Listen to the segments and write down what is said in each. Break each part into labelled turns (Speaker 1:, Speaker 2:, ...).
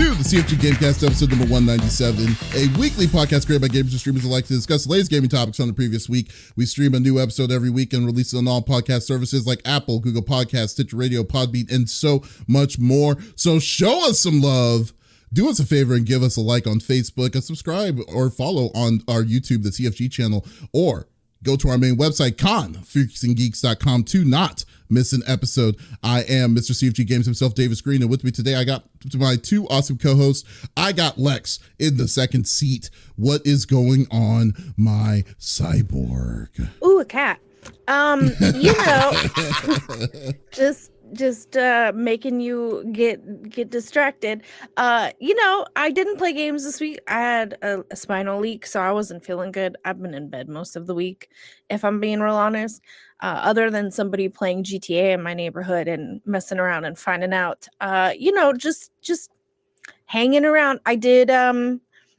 Speaker 1: to the CFG Game Cast, episode number 197, a weekly podcast created by gamers and streamers alike to discuss the latest gaming topics on the previous week. We stream a new episode every week and release it on all podcast services like Apple, Google Podcasts, Stitcher Radio, Podbean, and so much more. So show us some love. Do us a favor and give us a like on Facebook, and subscribe or follow on our YouTube, the CFG channel, or go to our main website, freaksandgeeks.com, to not miss an episode. I am Mr. CFG Games himself, Davis Green, and with me today, I got my two awesome co-hosts. I got Lex in the second seat. What is going on, my cyborg?
Speaker 2: Ooh, a cat. Just making you get distracted. I didn't play games this week. I had a spinal leak, so I wasn't feeling good. I've been in bed most of the week, if I'm being real honest. Other than somebody playing GTA in my neighborhood and messing around and finding out. Just hanging around. I did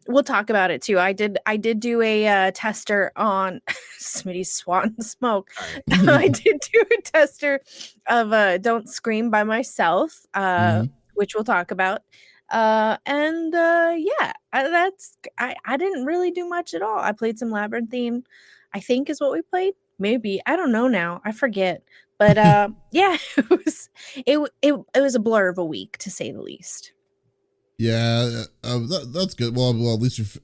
Speaker 2: we'll talk about it too. I did do a tester on Smitty's Swan Smoke. I did do a tester of Don't Scream by myself, which we'll talk about. I didn't really do much at all. I played some Labyrinthine, I think is what we played. Maybe. I don't know now. I forget. But it was a blur of a week, to say the least.
Speaker 1: Yeah, that's good. Well, at least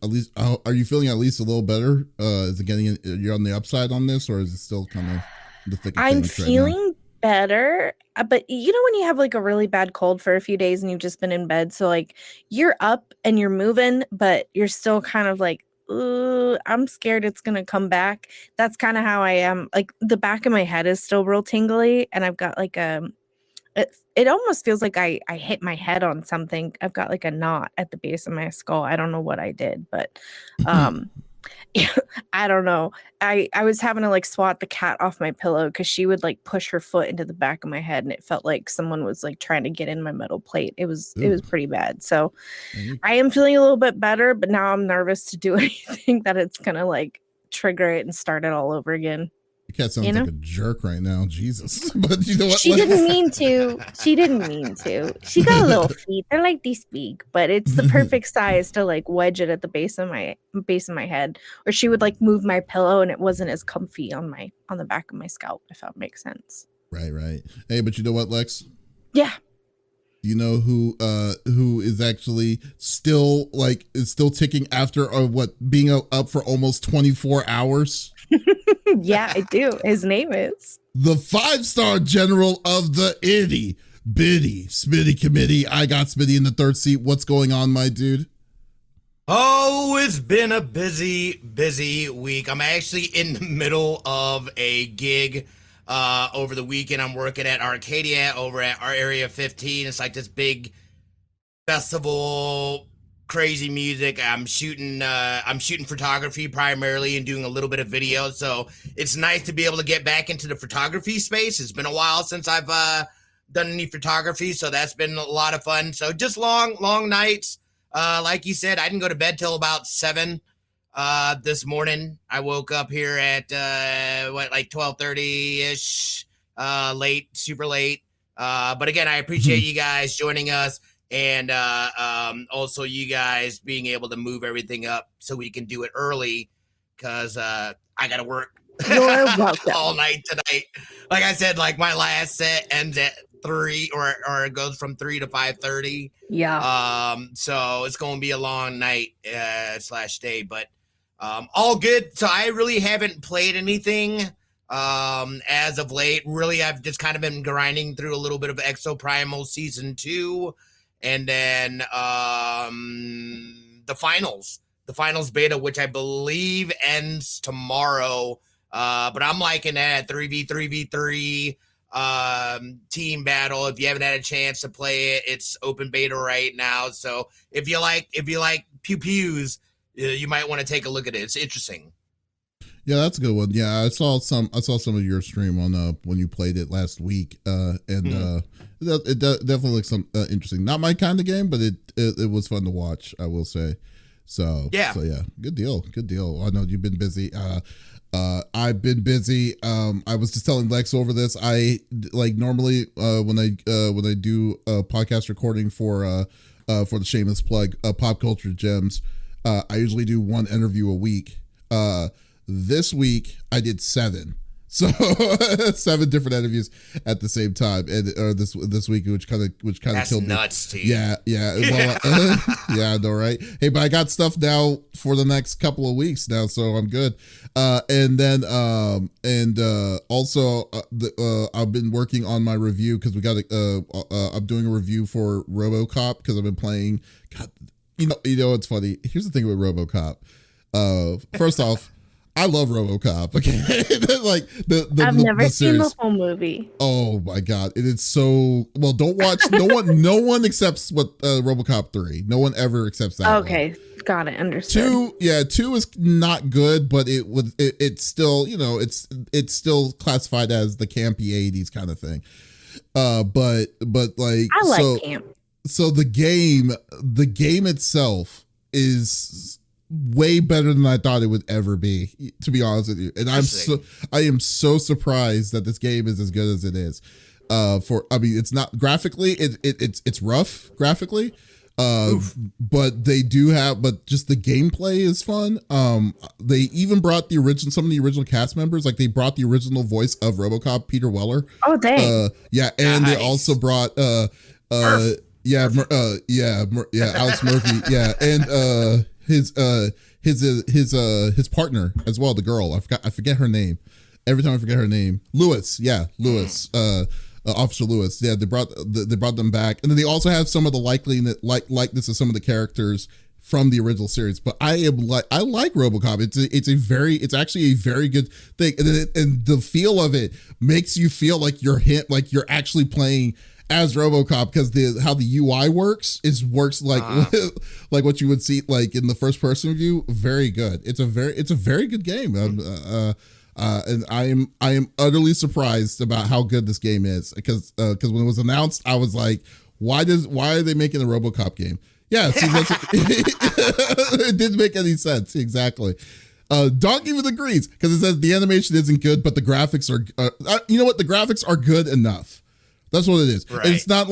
Speaker 1: are you feeling at least a little better? Is it you're on the upside on this, or is it still kind of the thick of
Speaker 2: I'm
Speaker 1: things right
Speaker 2: feeling
Speaker 1: now?
Speaker 2: better, but when you have like a really bad cold for a few days and you've just been in bed, so like you're up and you're moving, but you're still kind of like, I'm scared it's gonna come back. That's kind of how I am. Like the back of my head is still real tingly, and I've got like it almost feels like I hit my head on something. I've got like a knot at the base of my skull. I don't know what I did, but I don't know. I was having to like swat the cat off my pillow because she would like push her foot into the back of my head, and it felt like someone was like trying to get in my metal plate. It was pretty bad. So I am feeling a little bit better, but now I'm nervous to do anything that it's gonna like trigger it and start it all over again.
Speaker 1: Your cat sounds like a jerk right now. Jesus. But you know what?
Speaker 2: She didn't mean to. She got little feet. They're like this big, but it's the perfect size to like wedge it at the base of my head. Or she would like move my pillow and it wasn't as comfy on the back of my scalp, if that makes sense.
Speaker 1: Right. Hey, but you know what, Lex?
Speaker 2: Yeah.
Speaker 1: You know who is actually still ticking after being up for almost 24 hours?
Speaker 2: Yeah, I do. His name is
Speaker 1: the 5-star general of the itty bitty Smitty committee. I got Smitty in the third seat. What's going on, my dude?
Speaker 3: Oh, it's been a busy week. I'm actually in the middle of a gig over the weekend. I'm working at Arcadia over at our Area 15. It's like this big festival, crazy music. I'm shooting photography primarily and doing a little bit of video. So it's nice to be able to get back into the photography space. It's been a while since I've done any photography, so that's been a lot of fun. So just long nights. Like you said, I didn't go to bed till about 7 this morning. I woke up here at 12:30-ish, super late. But again, I appreciate you guys joining us. And also you guys being able to move everything up so we can do it early, because I got to work all night tonight. Like I said, like my last set ends at 3 or it goes from 3 to 5:30.
Speaker 2: Yeah.
Speaker 3: So it's going to be a long night / day, but all good. So I really haven't played anything as of late. Really, I've just kind of been grinding through a little bit of Exoprimal Season 2. And then the finals beta, which I believe ends tomorrow. But I'm liking that 3v3 team battle. If you haven't had a chance to play it, it's open beta right now. So if you like pew pews, you might want to take a look at it. It's interesting.
Speaker 1: Yeah, that's a good one. Yeah, I saw some of your stream on when you played it last week, it definitely looks interesting. Not my kind of game, but it was fun to watch, I will say. So yeah, good deal. I know you've been busy. I've been busy. I was just telling Lex over this. I like normally when I do a podcast recording for for the shameless plug, Pop Culture Gems. I usually do one interview a week. This week I did 7. So 7 different interviews at the same time, and this week, which kind of killed me.
Speaker 3: That's nuts, T.
Speaker 1: Yeah. Well, yeah, I know, right? Hey, but I got stuff now for the next couple of weeks now, so I'm good. And then also I've been working on my review because I'm doing a review for RoboCop because I've been playing. God, you know, it's funny. Here's the thing with RoboCop. First off, I love RoboCop. Okay, like
Speaker 2: I've never seen
Speaker 1: series.
Speaker 2: the whole movie.
Speaker 1: Oh my god, it is so well. Don't watch. No one accepts what RoboCop 3. No one ever accepts that.
Speaker 2: Okay, got it. Understood.
Speaker 1: 2 is not good, but it's still, you know, it's still classified as the campy 80s kind of thing. But like
Speaker 2: I like camp.
Speaker 1: So the game itself is way better than I thought it would ever be, to be honest with you. And I am so surprised that this game is as good as it is. It's not graphically, it's rough graphically. But just the gameplay is fun. They even brought some of the original cast members, like they brought the original voice of RoboCop, Peter Weller.
Speaker 2: Oh dang.
Speaker 1: And they also brought Alex Murphy, and his partner as well, the girl. I forget her name. Every time I forget her name. Lewis. Officer Lewis. Yeah, they brought them back. And then they also have some of the likeness of some of the characters from the original series. But I like RoboCop. It's actually a very good thing. And the feel of it makes you feel like you're actually playing as RoboCop, because how the UI works like like what you would see like in the first person view. Very good. It's a very good game. And I am utterly surprised about how good this game is, because when it was announced, I was like, why are they making a RoboCop game? Yeah, see, it didn't make any sense. Exactly. Doc even agrees, because it says the animation isn't good, but the graphics are you know what, the graphics are good enough. That's what it is.
Speaker 3: Right.
Speaker 1: It's not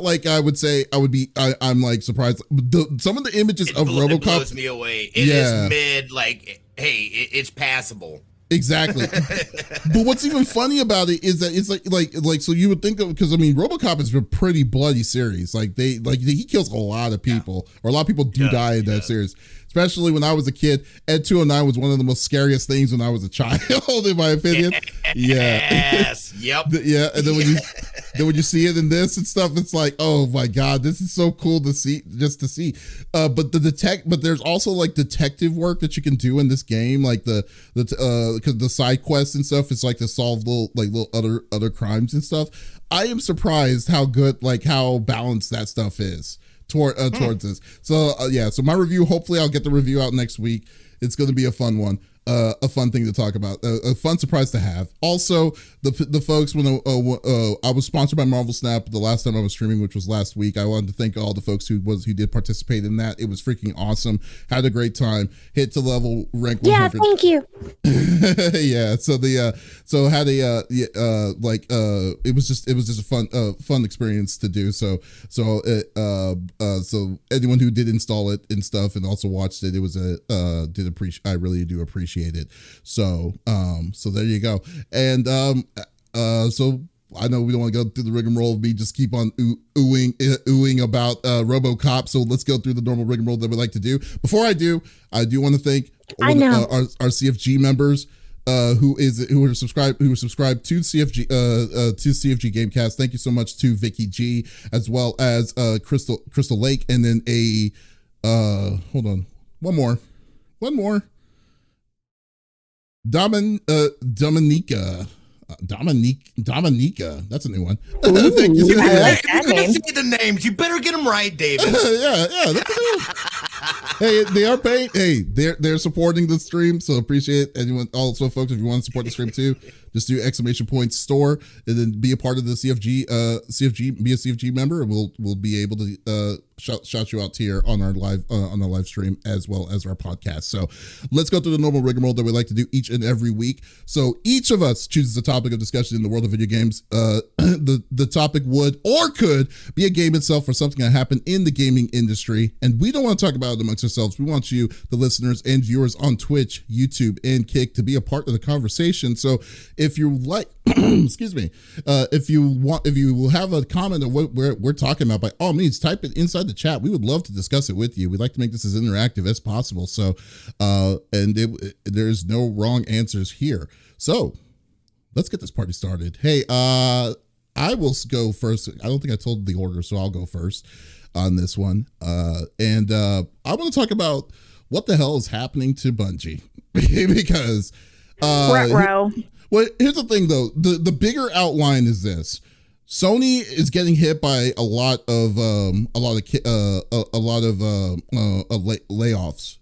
Speaker 1: like I would say I'm like surprised. Some of the images of RoboCop
Speaker 3: blows me away. It is mid, like, hey, it's passable.
Speaker 1: Exactly. But what's even funny about it is that it's like so you would think of, because I mean RoboCop is a pretty bloody series. Like he kills a lot of people, or a lot of people do die in that series. Especially when I was a kid. Ed 209 was one of the most scariest things when I was a child, in my opinion. Yeah.
Speaker 3: Yes. Yep.
Speaker 1: Yeah. And then when you see it in this and stuff, it's like, oh my God, this is so cool to see. But there's also like detective work that you can do in this game, like because the side quests and stuff is like to solve little other crimes and stuff. I am surprised how good, like how balanced that stuff is towards this. So so my review, hopefully I'll get the review out next week. It's going to be a fun one. A fun thing to talk about, a fun surprise to have. Also, the folks, when I was sponsored by Marvel Snap the last time I was streaming, which was last week, I wanted to thank all the folks who did participate in that. It was freaking awesome. Had a great time. Hit to level rank 100.
Speaker 2: Yeah, thank you.
Speaker 1: Yeah. So had it was just a fun experience to do. So anyone who did install it and stuff and also watched it, I really do appreciate it. So there you go. And so I know we don't want to go through the rigmarole of me just keep on oohing about RoboCop. So let's go through the normal rigmarole that we like to do. Before I do want to thank our CFG members who are subscribed to CFG Game Cast. Thank you so much to Vicky G, as well as Crystal Lake, and then hold on, one more. Dominica. That's a new one.
Speaker 2: Ooh,
Speaker 1: Thank you.
Speaker 2: I like that
Speaker 3: You're gonna
Speaker 2: name.
Speaker 3: see the names. You better get them right, David.
Speaker 1: yeah, that's a new one. Hey, they are paying. Hey, they're supporting the stream, so appreciate anyone. Also, folks, if you want to support the stream too, Just do !store and then be a part of the CFG, be a CFG member, and we'll be able to shout you out here on our live stream as well as our podcast. So let's go through the normal rigmarole that we like to do each and every week. So each of us chooses a topic of discussion in the world of video games. The topic would or could be a game itself or something that happened in the gaming industry, and we don't want to talk about it amongst ourselves. We want you, the listeners and viewers on Twitch, YouTube, and Kick, to be a part of the conversation. So if you like, excuse me, if you have a comment of what we're talking about, by all means, type it inside the chat. We would love to discuss it with you. We'd like to make this as interactive as possible. So, there's no wrong answers here. So let's get this party started. Hey, I will go first. I don't think I told the order, so I'll go first on this one. I want to talk about what the hell is happening to Bungie because well, here's the thing though. The bigger outline is this. Sony is getting hit by a lot of layoffs,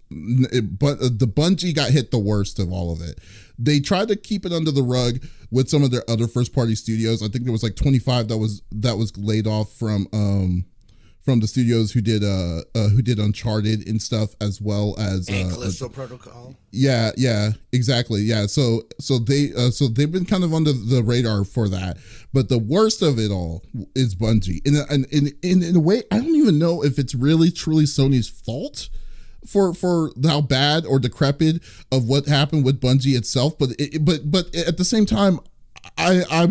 Speaker 1: but the Bungie got hit the worst of all of it. They tried to keep it under the rug with some of their other first party studios. I think there was like 25 that was laid off from the studios who did Uncharted and stuff, as well as
Speaker 3: Callisto Protocol.
Speaker 1: Yeah, exactly. Yeah, so they've been kind of under the radar for that. But the worst of it all is Bungie. And in a way, I don't even know if it's really truly Sony's fault for how bad or decrepit of what happened with Bungie itself. But at the same time, I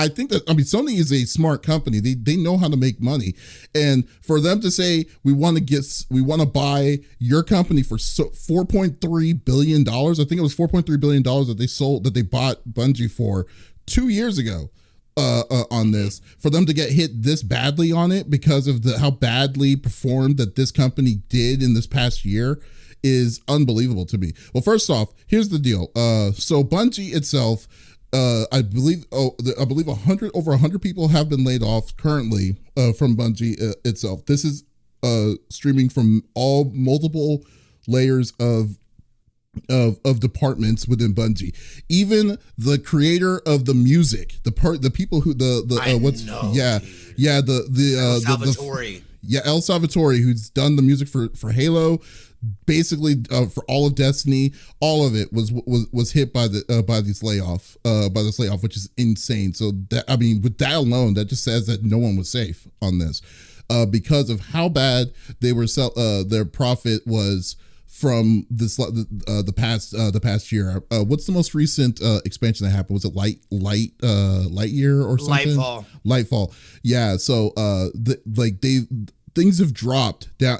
Speaker 1: think that Sony is a smart company. They know how to make money, and for them to say we want to buy your company for $4.3 billion. I think it was $4.3 billion that they bought Bungie for 2 years ago. On this, for them to get hit this badly on it because of how badly performed that this company did in this past year is unbelievable to me. Well, first off, here's the deal. So Bungie itself, I believe over 100 people have been laid off currently from Bungie itself. This is streaming from multiple layers of departments within Bungie. Even the creator of the music, the people who El Salvatore, who's done the music for Halo, basically for all of Destiny, all of it was hit by this layoff, which is insane. So with that alone, that just says that no one was safe on this, because of how bad they were their profit was from this the past year. What's the most recent expansion that happened? Was it Lightyear or something? Lightfall. Yeah. So things have dropped down.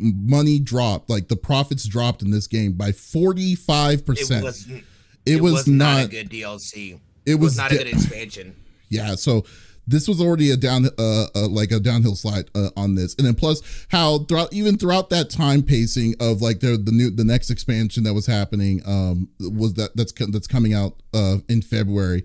Speaker 1: Money dropped. Like the profits dropped in this game by 45%. It was not a good
Speaker 3: DLC. It was not a good expansion.
Speaker 1: Yeah. So this was already a downhill slide on this, and then plus how throughout that time pacing of like the next expansion that was happening that's coming out in February,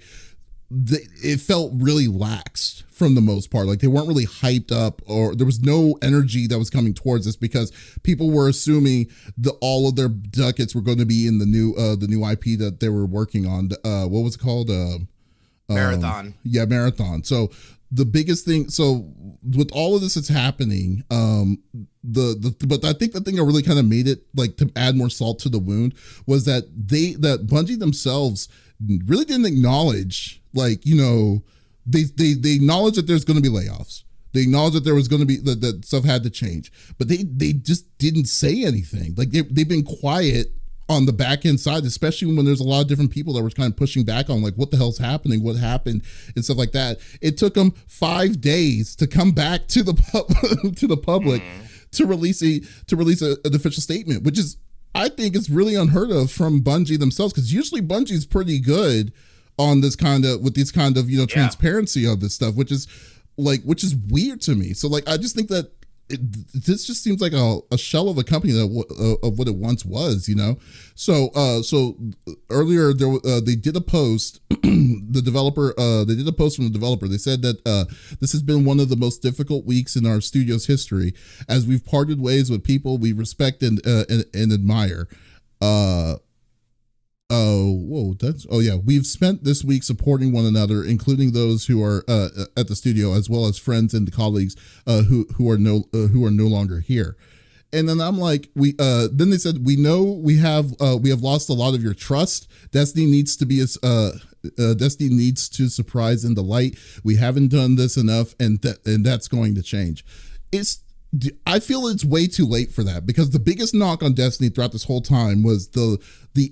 Speaker 1: it felt really lax from the most part. Like they weren't really hyped up, or there was no energy that was coming towards this because people were assuming that all of their ducats were going to be in the new IP that they were working on. What was it called?
Speaker 3: Marathon.
Speaker 1: Marathon. So the biggest thing, with all of this that's happening, but I think the thing that really kind of made it like to add more salt to the wound was that Bungie themselves really didn't acknowledge, they acknowledged that there's going to be layoffs. They acknowledged that there was going to be that stuff had to change, but they just didn't say anything. Like they've been quiet on the back end side, especially when there's a lot of different people that were kind of pushing back on like what the hell's happening, what happened, and stuff like that. It took them 5 days to come back to the public to release an official statement, which is, I think, is really unheard of from Bungie themselves, because usually Bungie's pretty good on this kind of transparency of this stuff, which is weird to me. So like I just think that this just seems like a shell of a company of what it once was, So earlier they did a post. They did a post from the developer. They said that this has been one of the most difficult weeks in our studio's history, as we've parted ways with people we respect and admire. Oh, whoa! We've spent this week supporting one another, including those who are at the studio, as well as friends and colleagues who are no longer here. And then I'm like, then they said, we know we have lost a lot of your trust. Destiny needs to be Destiny needs to surprise and delight. We haven't done this enough, and that's going to change. I feel it's way too late for that, because the biggest knock on Destiny throughout this whole time was the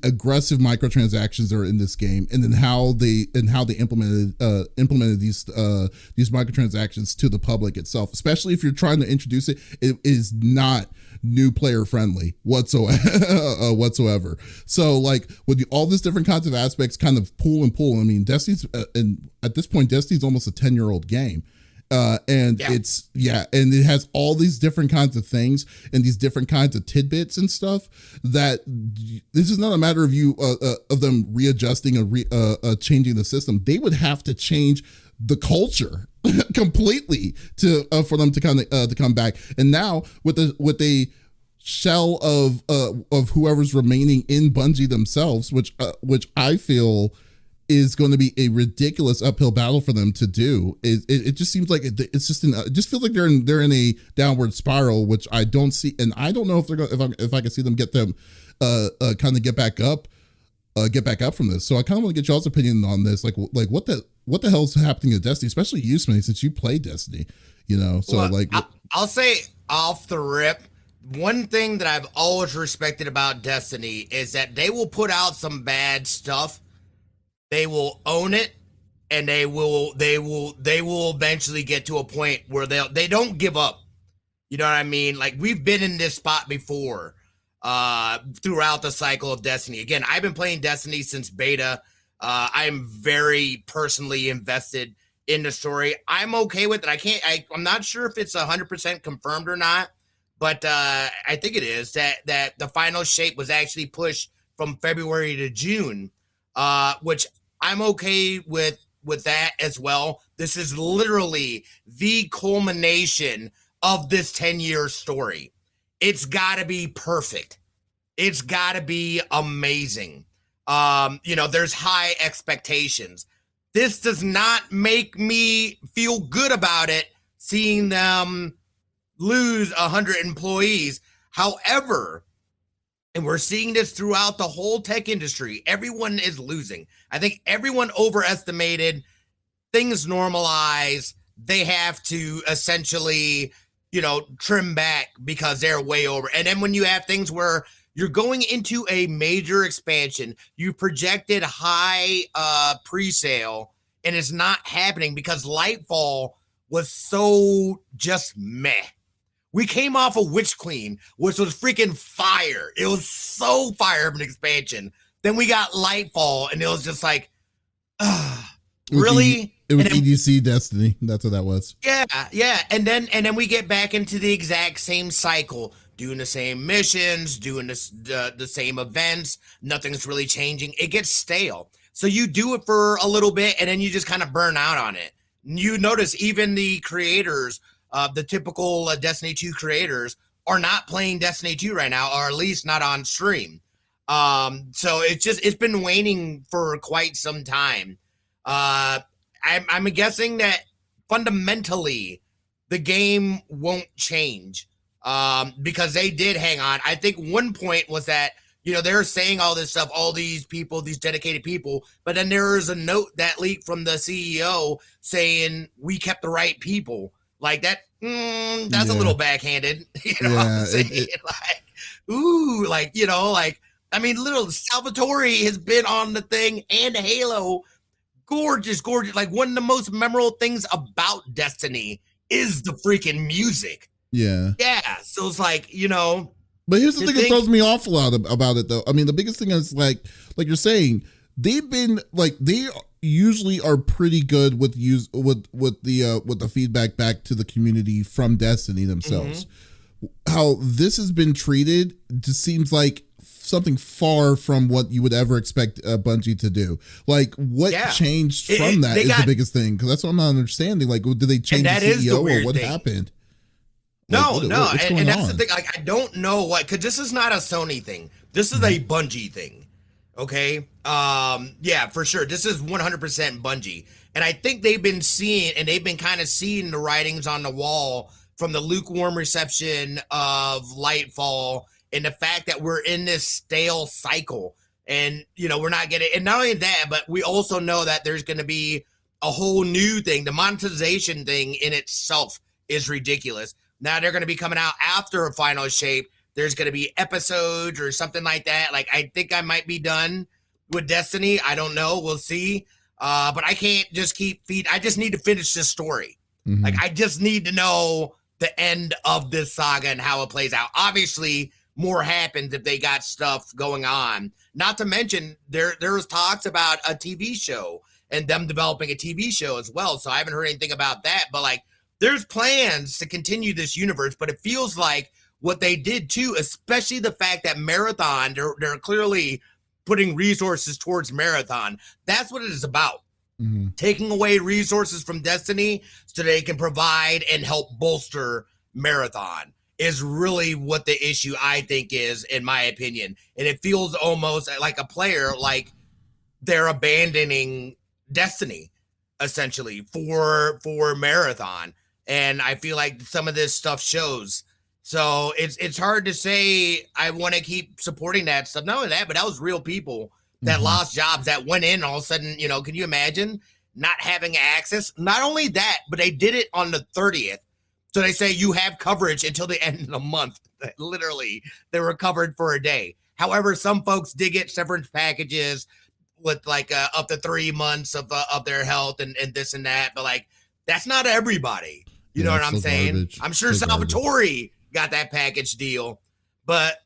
Speaker 1: aggressive microtransactions that are in this game, and then how they implemented these microtransactions to the public itself. Especially if you're trying to introduce it, it is not new player friendly whatsoever. So like with all these different kinds of aspects, kind of pull. I mean, Destiny's and at this point, Destiny's almost a 10-year-old game. And it has all these different kinds of things and these different kinds of tidbits and stuff, that this is not a matter of of them readjusting or changing the system. They would have to change the culture completely for them to kind of to come back. And now with a shell of whoever's remaining in Bungie themselves, which I feel is going to be a ridiculous uphill battle for them to do. It just seems like it just feels like they're in a downward spiral, which I don't see, and I don't know if I can see them get them kind of get back up from this. So I kind of want to get y'all's opinion on this, like what the hell's happening to Destiny, especially you, Smitty, since you play Destiny, So well,
Speaker 3: I'll say off the rip, one thing that I've always respected about Destiny is that they will put out some bad stuff. They will own it, and they will eventually get to a point where they don't give up. You know what I mean? Like, we've been in this spot before throughout the cycle of Destiny. Again, I've been playing Destiny since beta. I'm very personally invested in the story. I'm okay with it. I'm not sure if it's 100% confirmed or not, but I think it is that the final shape was actually pushed from February to June, which I'm okay with that as well. This is literally the culmination of this 10-year story. It's got to be perfect. It's got to be amazing. There's high expectations. This does not make me feel good about it, seeing them lose 100 employees. However, and we're seeing this throughout the whole tech industry, everyone is losing. I think everyone overestimated. Things normalize. They have to essentially, trim back because they're way over. And then when you have things where you're going into a major expansion, you projected high pre-sale, and it's not happening because Lightfall was so just meh. We came off of Witch Queen, which was freaking fire. It was so fire of an expansion. Then we got Lightfall, and it was just like, really?
Speaker 1: It was EDC Destiny. That's what that was.
Speaker 3: Yeah. And then we get back into the exact same cycle, doing the same missions, doing the same events. Nothing's really changing. It gets stale. So you do it for a little bit, and then you just kind of burn out on it. You notice even the creators, the typical Destiny 2 creators, are not playing Destiny 2 right now, or at least not on stream. So it's been waning for quite some time. I'm guessing that fundamentally the game won't change because they did hang on. I think one point was that, they're saying all this stuff, all these people, these dedicated people, but then there was a note that leaked from the CEO saying we kept the right people. Like that, that's a little backhanded. What I'm saying? Little Salvatore has been on the thing and Halo. Gorgeous. Like, one of the most memorable things about Destiny is the freaking music.
Speaker 1: Yeah.
Speaker 3: So it's like,
Speaker 1: But here's the thing that throws me off a lot about it, though. I mean, the biggest thing is like you're saying, they've been they usually are pretty good with the feedback back to the community from Destiny themselves. Mm-hmm. How this has been treated just seems like something far from what you would ever expect Bungie to do. Like, what changed from that is the biggest thing, because that's what I'm not understanding. Like, did they change the CEO or what happened?
Speaker 3: No, and that's the thing. Like, I don't know what, because this is not a Sony thing. This is a Bungie thing. Okay. Yeah, for sure. This is 100% Bungie. And I think they've been kind of seeing the writings on the wall from the lukewarm reception of Lightfall and the fact that we're in this stale cycle. And, we're not getting, and not only that, but we also know that there's going to be a whole new thing. The monetization thing in itself is ridiculous. Now they're going to be coming out after a final shape. There's going to be episodes or something like that. Like, I think I might be done with Destiny. I don't know. We'll see. But I can't just keep I just need to finish this story.
Speaker 1: Mm-hmm.
Speaker 3: Like, I just need to know the end of this saga and how it plays out. Obviously, more happens if they got stuff going on. Not to mention, there's talks about a TV show and them developing a TV show as well. So I haven't heard anything about that. But, like, there's plans to continue this universe. But it feels like what they did, too, especially the fact that Marathon, they're clearly putting resources towards Marathon. That's what it is about.
Speaker 1: Mm-hmm.
Speaker 3: Taking away resources from Destiny so they can provide and help bolster Marathon is really what the issue, I think, is, in my opinion. And it feels almost like a player, like they're abandoning Destiny, essentially, for Marathon. And I feel like some of this stuff shows. So it's hard to say I want to keep supporting that stuff. Not only that, but that was real people that
Speaker 1: Mm-hmm.
Speaker 3: lost jobs, that went in all of a sudden, can you imagine not having access? Not only that, but they did it on the 30th. So they say you have coverage until the end of the month. Literally, they were covered for a day. However, some folks did get severance packages with like up to 3 months of their health and this and that. But like, that's not everybody. You know what I'm saying?
Speaker 1: Garbage.
Speaker 3: I'm sure Salvatore got that package deal, but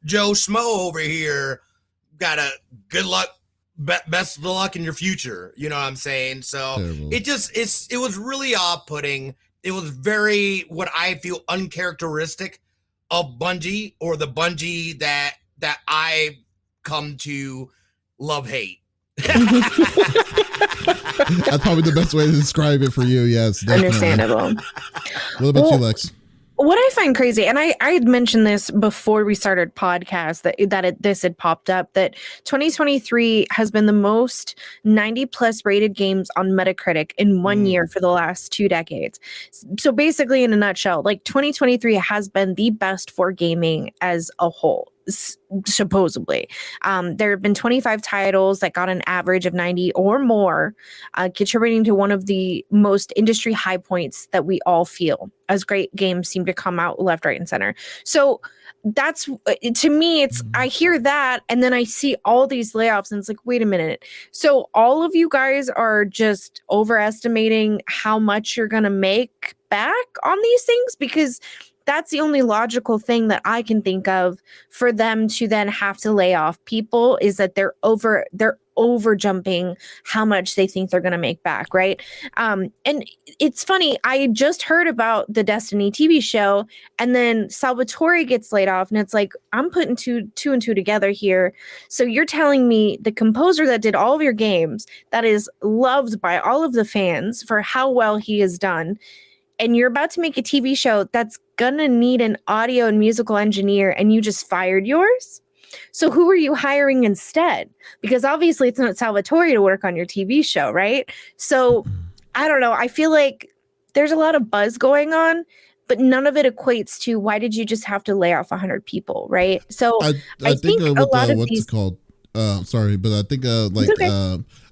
Speaker 3: Joe Schmo over here got a good luck, best of luck in your future. You know what I'm saying? So
Speaker 1: Terrible.
Speaker 3: it was really off-putting. It was very, what I feel, uncharacteristic of Bungie, or the Bungie that I come to love hate.
Speaker 1: That's probably the best way to describe it for you. Yes, definitely.
Speaker 2: Understandable.
Speaker 1: What about you, Lex?
Speaker 2: What I find crazy, and I had mentioned this before we started podcast, this had popped up, that 2023 has been the most 90 plus rated games on Metacritic in 1 year for the last 2 decades. So basically, in a nutshell, like 2023 has been the best for gaming as a whole. Supposedly, there have been 25 titles that got an average of 90 or more, contributing to one of the most industry high points that we all feel as great games seem to come out left, right, and center. So that's, to me, it's, I hear that and then I see all these layoffs and it's like, wait a minute. So all of you guys are just overestimating how much you're going to make back on these things? Because that's the only logical thing that I can think of for them to then have to lay off people, is that they're over jumping how much they think they're going to make back. Right. And it's funny. I just heard about the Destiny TV show, and then Salvatore gets laid off, and it's like, I'm putting two and two together here. So you're telling me the composer that did all of your games, that is loved by all of the fans for how well he has done, and you're about to make a TV show that's gonna need an audio and musical engineer, and you just fired yours? So who are you hiring instead? Because obviously it's not Salvatore to work on your TV show, right? So I don't know. I feel like there's a lot of buzz going on, but none of it equates to why did you just have to lay off 100 people, right? So I think a lot of
Speaker 1: what's
Speaker 2: these...
Speaker 1: it called? Sorry, but I think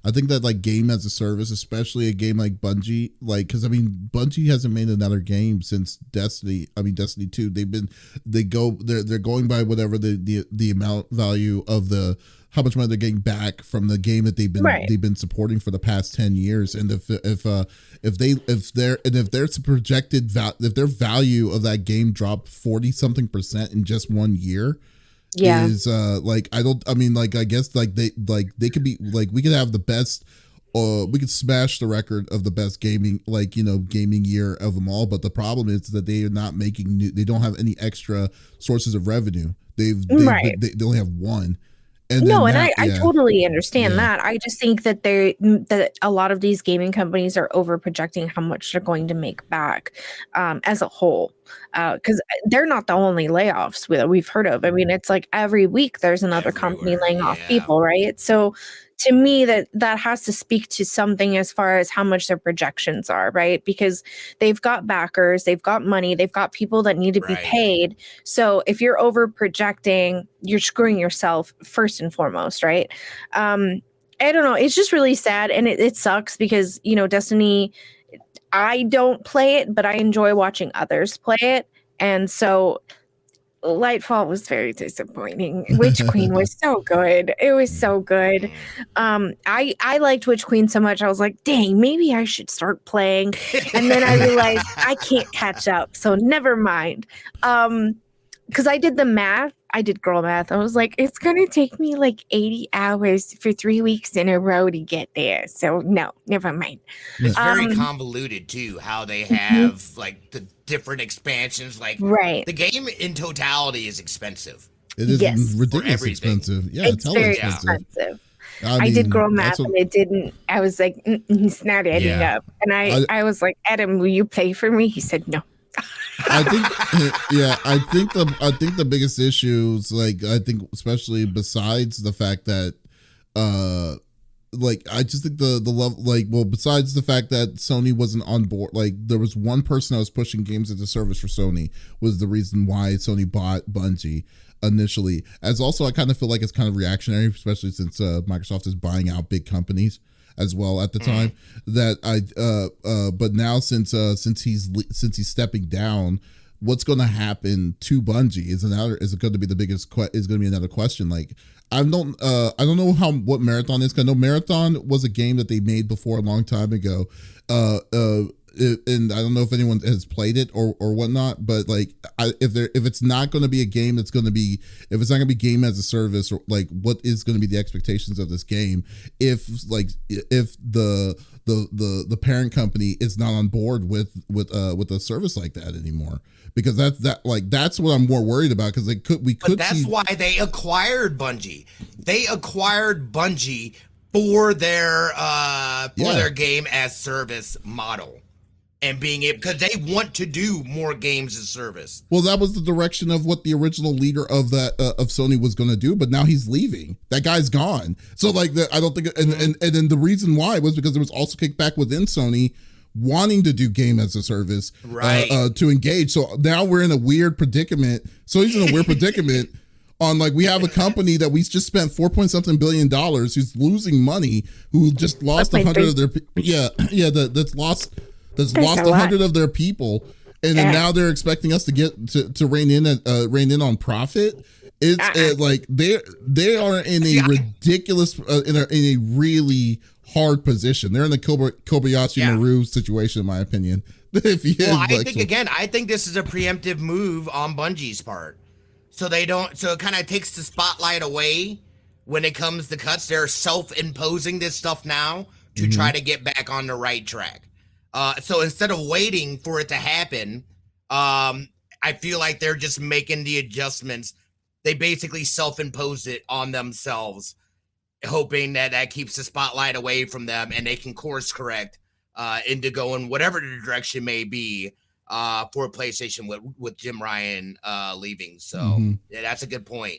Speaker 1: I think that like game as a service, especially a game like Bungie, like, because I mean Bungie hasn't made another game since Destiny. I mean Destiny 2. They're going by whatever the amount value of the, how much money they're getting back from the game that they've been supporting for the past 10 years. And if their value of that game dropped 40-something% in just 1 year, is I guess like they could be like, we could have the best, we could smash the record of the best gaming year of them all, but the problem is that they are not making they don't have any extra sources of revenue. They only have one, And
Speaker 2: No, and
Speaker 1: then
Speaker 2: I totally understand that. I just think that that a lot of these gaming companies are over projecting how much they're going to make back as a whole, because they're not the only layoffs that we've heard of. I mean, it's like every week there's another company laying off people, right? So to me, that has to speak to something as far as how much their projections are, right? Because they've got backers, they've got money, they've got people that need to be paid. So if you're over projecting, you're screwing yourself first and foremost, right? I don't know. It's just really sad, and it sucks because, you know, Destiny, I don't play it, but I enjoy watching others play it. And so Lightfall was very disappointing. Witch Queen was so good. It was so good. I liked Witch Queen so much. I was like, dang, maybe I should start playing. And then I realized I can't catch up. So never mind. Because I did the math. I did girl math. I was like, it's going to take me like 80 hours for 3 weeks in a row to get there. So no, never mind.
Speaker 3: It's very convoluted too, how they have like the different expansions. Like the game in totality is expensive.
Speaker 1: It is ridiculously expensive. Yeah,
Speaker 2: it's very expensive. I did girl math and it didn't. I was like, it's not adding up. And I was like, Adam, will you pay for me? He said no.
Speaker 1: I think the biggest issues, like, I think especially besides the fact that like, I just think the level, like, well, besides the fact that Sony wasn't on board, like, there was one person that was pushing games as a service for Sony was the reason why Sony bought Bungie initially. As also, I kind of feel like it's kind of reactionary, especially since Microsoft is buying out big companies as well at the time. That but now since he's stepping down, what's going to happen to Bungie is it going to be the biggest is going to be another question. Like, I don't know what Marathon is, because I know Marathon was a game that they made before a long time ago, and I don't know if anyone has played it or whatnot, but like, if it's not going to be a game that's going to be, if it's not going to be game as a service, or like, what is going to be the expectations of this game if the parent company is not on board with a service like that anymore? Because that's what I'm more worried about, because that's
Speaker 3: why they acquired Bungie. They acquired Bungie for their game as service model. And being able, because they want to do more games as service.
Speaker 1: Well, that was the direction of what the original leader of Sony was going to do, but now he's leaving. That guy's gone. So like, I don't think, and then the reason why was because there was also kickback within Sony wanting to do game as a service, to engage. So now we're in a weird predicament. So he's in a weird predicament. On, like, we have a company that we just spent $4.something billion who's losing money, who just lost 100 of their that's lost 100 of their people, and then now they're expecting us to get to rein in on profit. It's like they are in a ridiculous in a really hard position. They're in the Kobayashi Maru situation, in my opinion. I think this is a preemptive move on Bungie's part. So it kind of takes the spotlight away when it comes to cuts. They're self-imposing this stuff now to try to get back on the right track. So instead of waiting for it to happen, I feel like they're just making the adjustments. They basically self-imposed it on themselves, hoping that keeps the spotlight away from them and they can course correct into going whatever the direction may be for PlayStation with Jim Ryan leaving. So yeah, that's a good point.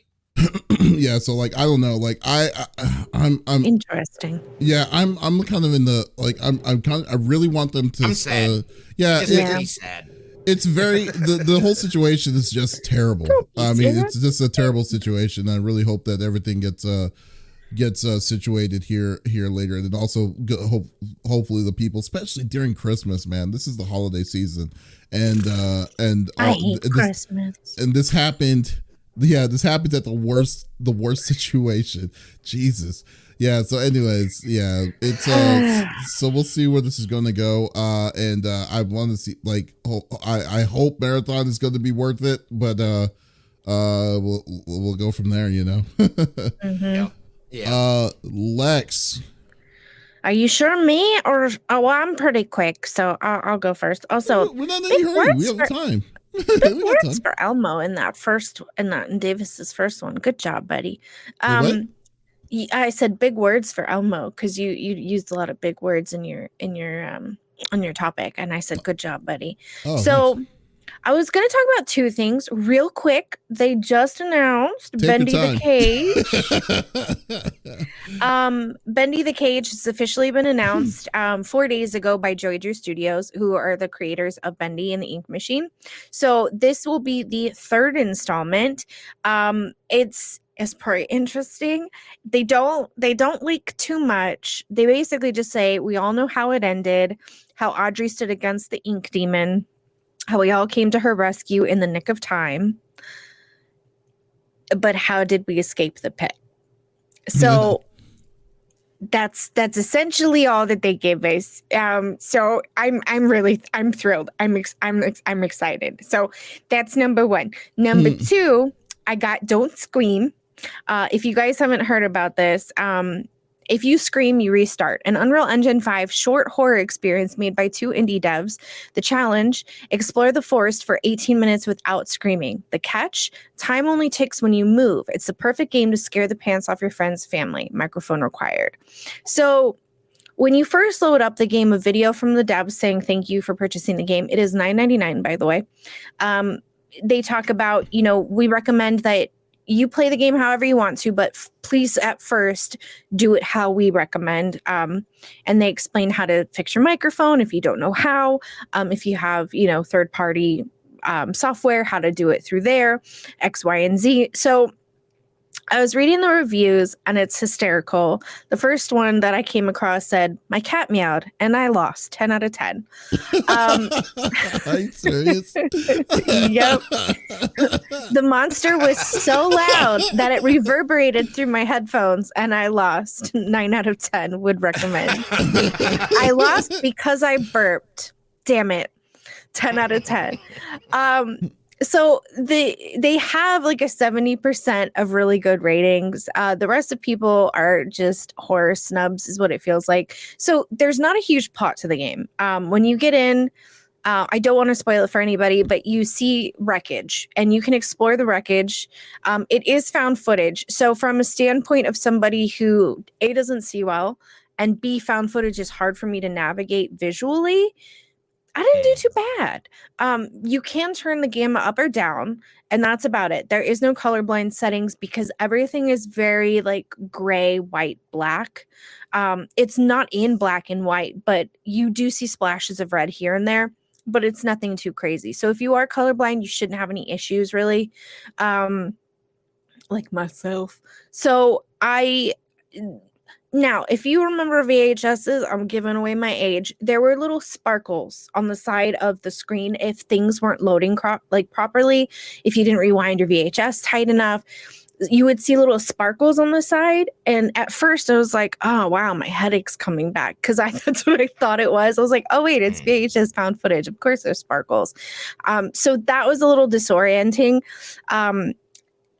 Speaker 1: Yeah, so like, I don't know, like, I'm
Speaker 2: interesting.
Speaker 1: Yeah, I'm kind of in the, like, I really want them to.
Speaker 3: I'm sad.
Speaker 1: It's
Speaker 3: sad.
Speaker 1: It's very the whole situation is just terrible. I mean, it's just a terrible situation. I really hope that everything gets situated here later, and then also hopefully the people, especially during Christmas, man. This is the holiday season, and
Speaker 2: I hate Christmas.
Speaker 1: And this happened. Yeah, this happens at the worst situation. Jesus. Yeah. So, anyways, yeah, it's so we'll see where this is going to go. And I want to see, like, I hope Marathon is going to be worth it, but we'll go from there. You know.
Speaker 3: Yeah.
Speaker 1: Lex.
Speaker 2: Are you sure, me or I'm pretty quick, so I'll go first. Also,
Speaker 1: we're not in any hurry. We have time.
Speaker 2: Big words for Elmo in Davis's first one. Good job, buddy. I said big words for Elmo because you used a lot of big words in your on your topic, and I said good job, buddy.
Speaker 1: Oh,
Speaker 2: so
Speaker 1: thanks.
Speaker 2: I was going to talk about two things real quick. They just announced
Speaker 1: Take
Speaker 2: Bendy
Speaker 1: your
Speaker 2: the
Speaker 1: time.
Speaker 2: Cage. Bendy the Cage has officially been announced 4 days ago by Joy Drew Studios, who are the creators of Bendy and the Ink Machine. So this will be the third installment. It's pretty interesting. They don't leak too much. They basically just say we all know how it ended, how Audrey stood against the ink demon, how we all came to her rescue in the nick of time. But how did we escape the pit? So that's essentially all that they gave us. So I'm thrilled. I'm excited. So that's number one. Number two, I got Don't Scream. If you guys haven't heard about this, if you scream, you restart. An Unreal Engine 5 short horror experience made by two indie devs. The challenge, explore the forest for 18 minutes without screaming. The catch, time only ticks when you move. It's the perfect game to scare the pants off your friend's family. Microphone required. So when you first load up the game, a video from the devs saying thank you for purchasing the game. It is $9.99, by the way. They talk about, we recommend that you play the game however you want to, but please at first do it how we recommend. And they explain how to fix your microphone if you don't know how. If you have, third-party software, how to do it through there, X, Y, and Z. So I was reading the reviews and it's hysterical. The first one that I came across said, my cat meowed and I lost 10 out of 10.
Speaker 1: Are you serious?
Speaker 2: Yep. The monster was so loud that it reverberated through my headphones and I lost 9 out of 10 would recommend. I lost because I burped. Damn it. 10 out of 10. So they have like a 70% of really good ratings. The rest of people are just horror snubs is what it feels like. So there's not a huge plot to the game. When you get in, I don't want to spoil it for anybody, but you see wreckage and you can explore the wreckage. It is found footage. So from a standpoint of somebody who A, doesn't see well, and B, found footage is hard for me to navigate visually, I didn't do too bad. You can turn the gamma up or down, and that's about it. There is no colorblind settings because everything is very like gray, white, black. It's not in black and white, but you do see splashes of red here and there, but it's nothing too crazy. So if you are colorblind, you shouldn't have any issues really, like myself. So Now, if you remember VHSs, I'm giving away my age. There were little sparkles on the side of the screen if things weren't loading properly. If you didn't rewind your VHS tight enough, you would see little sparkles on the side. And at first, I was like, "Oh wow, my headache's coming back," because that's what I thought it was. I was like, "Oh wait, it's VHS found footage. Of course, there's sparkles." So that was a little disorienting.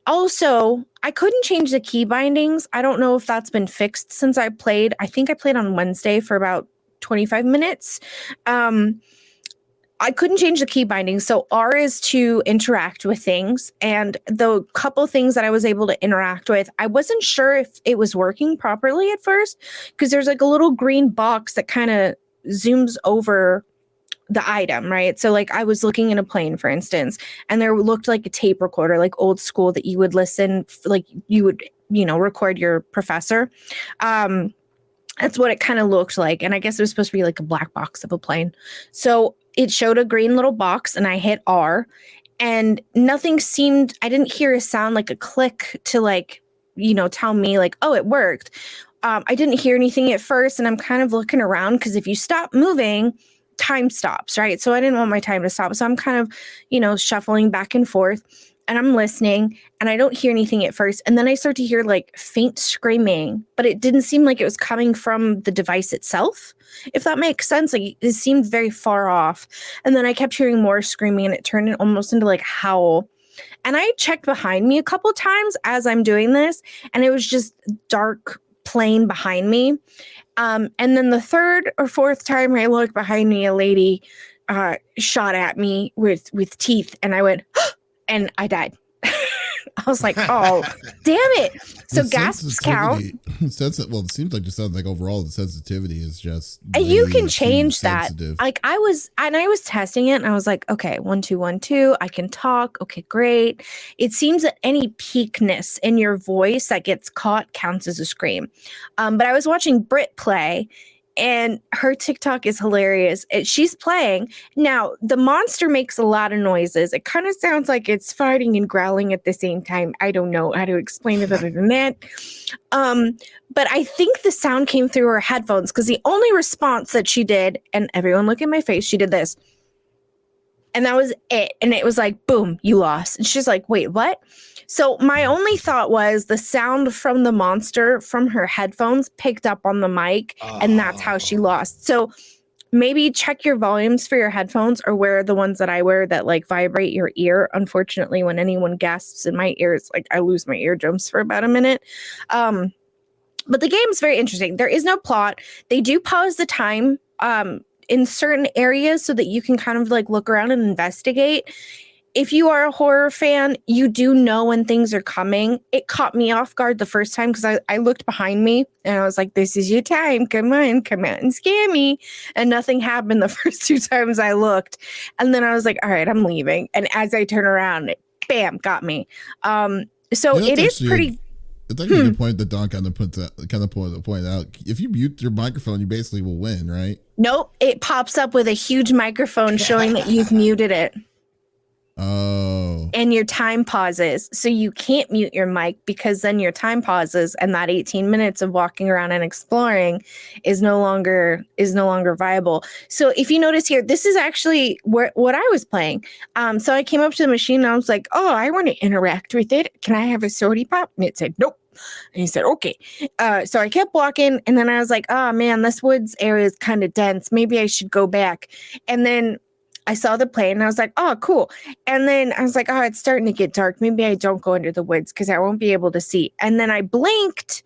Speaker 2: Also, I couldn't change the key bindings. I don't know if that's been fixed since I played. I think I played on Wednesday for about 25 minutes. I couldn't change the key bindings. So R is to interact with things. And the couple things that I was able to interact with, I wasn't sure if it was working properly at first because there's like a little green box that kind of zooms over the item, right? So like I was looking in a plane, for instance, and there looked like a tape recorder, like old school that you would listen, like you would, record your professor. That's what it kind of looked like. And I guess it was supposed to be like a black box of a plane. So it showed a green little box and I hit R and nothing seemed, I didn't hear a sound like a click to like, tell me like, oh, it worked. I didn't hear anything at first and I'm kind of looking around because if you stop moving, time stops, right? So I didn't want my time to stop. So I'm kind of, shuffling back and forth and I'm listening and I don't hear anything at first. And then I start to hear like faint screaming, but it didn't seem like it was coming from the device itself, if that makes sense. Like it seemed very far off. And then I kept hearing more screaming and it turned almost into like howl. And I checked behind me a couple times as I'm doing this and it was just dark plane behind me. And then the third or fourth time I looked behind me, a lady shot at me with teeth and I went, and I died. I was like, oh, damn it. So
Speaker 1: The
Speaker 2: gasps count.
Speaker 1: Well, it seems like it sounds like overall the sensitivity is just
Speaker 2: You
Speaker 1: way
Speaker 2: can
Speaker 1: too
Speaker 2: change that.
Speaker 1: sensitive.
Speaker 2: Like I was testing it and I was like, okay, 1 2 1 2, I can talk. Okay, great. It seems that any peakness in your voice that gets caught counts as a scream. But I was watching Brit play, and her TikTok is hilarious. She's playing. Now, the monster makes a lot of noises. It kind of sounds like it's farting and growling at the same time. I don't know how to explain it other than that. But I think the sound came through her headphones, because the only response that she did, and everyone look at my face, she did this. And that was it. And it was like, boom, you lost. And she's like, wait, what? So my only thought was the sound from the monster from her headphones picked up on the mic, and that's how she lost. So maybe check your volumes for your headphones, or wear the ones that I wear that like vibrate your ear. Unfortunately, when anyone gasps in my ears, like I lose my eardrums for about a minute. But the game is very interesting. There is no plot. They do pause the time in certain areas so that you can kind of like look around and investigate. If you are a horror fan, you do know when things are coming. It caught me off guard the first time, because I looked behind me and I was like, this is your time. Come on, come out and scare me. And nothing happened the first 2 times I looked. And then I was like, all right, I'm leaving. And as I turn around, it, bam, got me. So it is pretty...
Speaker 1: It's actually a good point that Don kind of pointed out. If you mute your microphone, you basically will win, right?
Speaker 2: Nope. It pops up with a huge microphone showing that you've muted it.
Speaker 1: Oh.
Speaker 2: And your time pauses. So you can't mute your mic, because then your time pauses, and that 18 minutes of walking around and exploring is no longer viable. So if you notice here, this is actually what I was playing. So I came up to the machine and I was like, oh, I want to interact with it. Can I have a sody pop? And it said, nope. And he said, okay. So I kept walking, and then I was like, oh man, this woods area is kind of dense. Maybe I should go back. And then I saw the plane and I was like, oh, cool. And then I was like, oh, it's starting to get dark. Maybe I don't go into the woods because I won't be able to see. And then I blinked.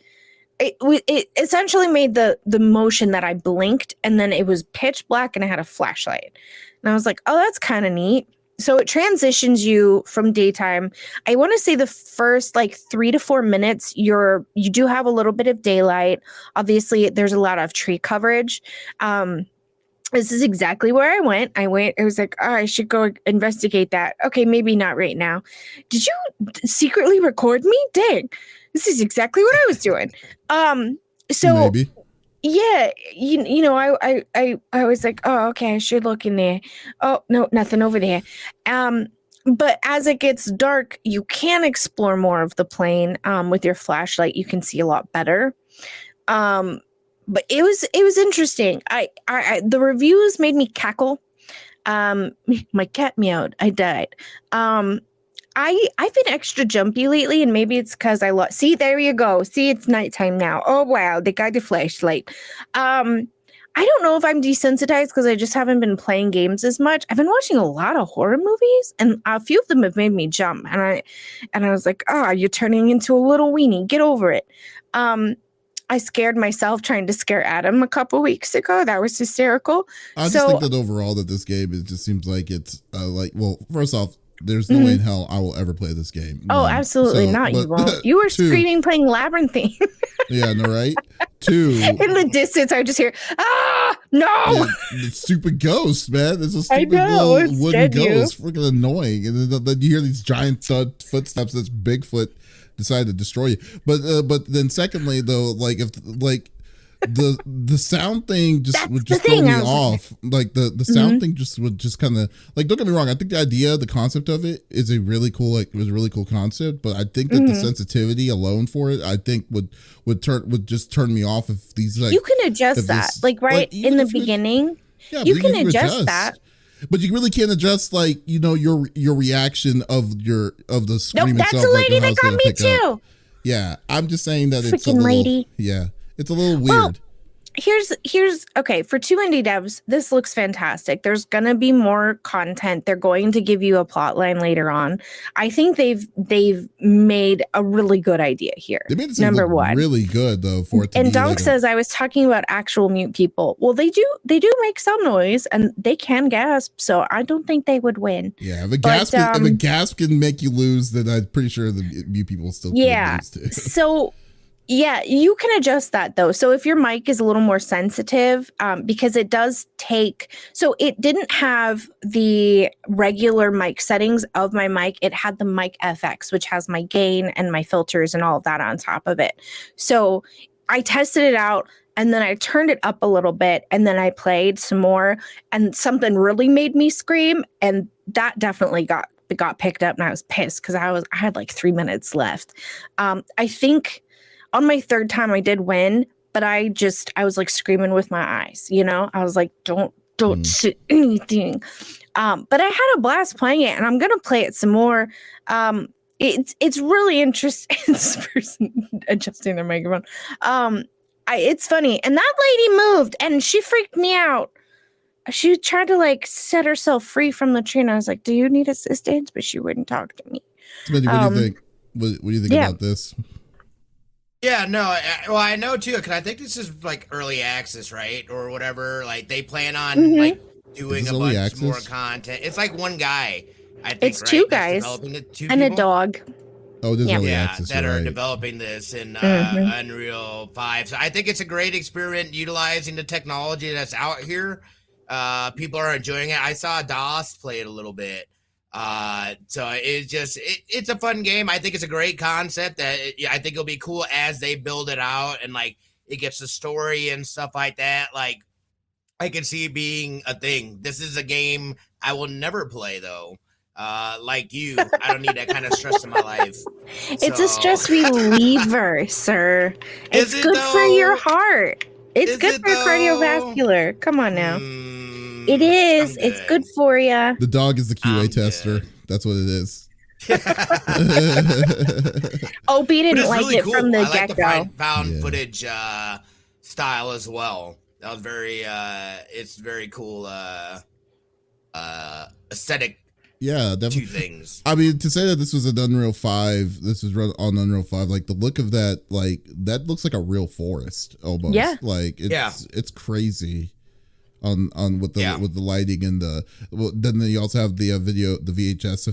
Speaker 2: It essentially made the motion that I blinked, and then it was pitch black and I had a flashlight. And I was like, oh, that's kind of neat. So it transitions you from daytime. I want to say the first like 3 to 4 minutes, you do have a little bit of daylight. Obviously, there's a lot of tree coverage. This is exactly where I went. I was like, oh, I should go investigate that. Okay, maybe not right now. Did you secretly record me? Dang, this is exactly what I was doing. So
Speaker 1: maybe.
Speaker 2: Yeah, you know, I was like, oh, okay, I should look in there. Oh, no, nothing over there. But as it gets dark, you can explore more of the plane. With your flashlight, you can see a lot better. But it was interesting. I the reviews made me cackle. My cat meowed. I died. I've been extra jumpy lately, and maybe it's because I lost. See, there you go. See, it's nighttime now. Oh wow, they got the flashlight. I don't know if I'm desensitized because I just haven't been playing games as much. I've been watching a lot of horror movies, and a few of them have made me jump. And I was like, oh, you're turning into a little weenie. Get over it. I scared myself trying to scare Adam a couple weeks ago. That was hysterical.
Speaker 1: I just think that overall that this game, it just seems like it's well, first off, there's no way in hell I will ever play this game.
Speaker 2: Oh, absolutely not. You won't. You were screaming playing Labyrinthine.
Speaker 1: Yeah, no, right? 2.
Speaker 2: In the distance, I just hear, no!
Speaker 1: Yeah, the stupid ghost, man. There's a stupid little wooden ghost. Freaking annoying. And then you hear these giant thud footsteps that's Bigfoot decided to destroy you. But then secondly, though, like if like the sound thing would just throw me off. Like the sound thing would just kind of like, don't get me wrong, I think the idea, the concept of it is a really cool concept, but I think that the sensitivity alone for it, I think would just turn me off if these like,
Speaker 2: you can adjust that in the beginning.
Speaker 1: Yeah,
Speaker 2: you can adjust that.
Speaker 1: But you really can't adjust, like, you know, your reaction of the scream
Speaker 2: that's
Speaker 1: itself.
Speaker 2: A lady
Speaker 1: like,
Speaker 2: that got me too.
Speaker 1: Yeah, I'm just saying that
Speaker 2: Freaking
Speaker 1: it's a little,
Speaker 2: lady.
Speaker 1: Yeah, it's a little weird.
Speaker 2: here's okay, for 2 indie devs, this looks fantastic. There's gonna be more content. They're going to give you a plot line later on. I think they've made a really good idea here.
Speaker 1: They made this
Speaker 2: Number
Speaker 1: look
Speaker 2: one,
Speaker 1: really good though for it to
Speaker 2: and
Speaker 1: be
Speaker 2: Donk says I was talking about actual mute people. Well, they do make some noise and they can gasp, so I don't think they would win.
Speaker 1: Yeah, if a gasp can make you lose, then I'm pretty sure the mute people still can lose too.
Speaker 2: So yeah, you can adjust that though. So if your mic is a little more sensitive, because it does take, so it didn't have the regular mic settings of my mic. It had the mic FX, which has my gain and my filters and all of that on top of it. So I tested it out and then I turned it up a little bit and then I played some more and something really made me scream. And that definitely got picked up and I was pissed because I had like 3 minutes left. I think on my third time I did win, but I was like screaming with my eyes, you know? I was like, don't say anything. But I had a blast playing it and I'm going to play it some more. It's really interesting. This person adjusting their microphone. It's funny. And that lady moved and she freaked me out. She tried to like set herself free from the tree and I was like, do you need assistance? But she wouldn't talk to me.
Speaker 1: Smitty, what do you think? What do you think about this?
Speaker 3: Yeah, no, well, I know too, because I think this is like early access, right, or whatever. Like they plan on like doing a bunch more content. It's like one guy, I think.
Speaker 2: It's two guys and a dog.
Speaker 1: Oh, this is early access,
Speaker 3: that are developing this in Unreal 5. So I think it's a great experiment utilizing the technology that's out here. People are enjoying it. I saw DOS play it a little bit. So it's a fun game. I think it's a great concept that I think it'll be cool as they build it out and like it gets the story and stuff like that. Like I can see it being a thing. This is a game I will never play though. Like you, I don't need that kind of stress in my life.
Speaker 2: It's a stress reliever, sir. It's good for your heart. It's good for your cardiovascular. Come on now. It is. It's good for you.
Speaker 1: The dog is the QA tester. Good. That's what it is.
Speaker 2: Opie didn't like really it cool. From the get-go.
Speaker 3: I like the found footage style as well. That was very. It's very cool. Aesthetic.
Speaker 1: Yeah, definitely.
Speaker 3: Two things.
Speaker 1: I mean, to say that this was an Unreal 5, this was run on Unreal 5, like the look of that, like that looks like a real forest almost. Yeah. Like it's crazy. On with the lighting and then you also have the VHS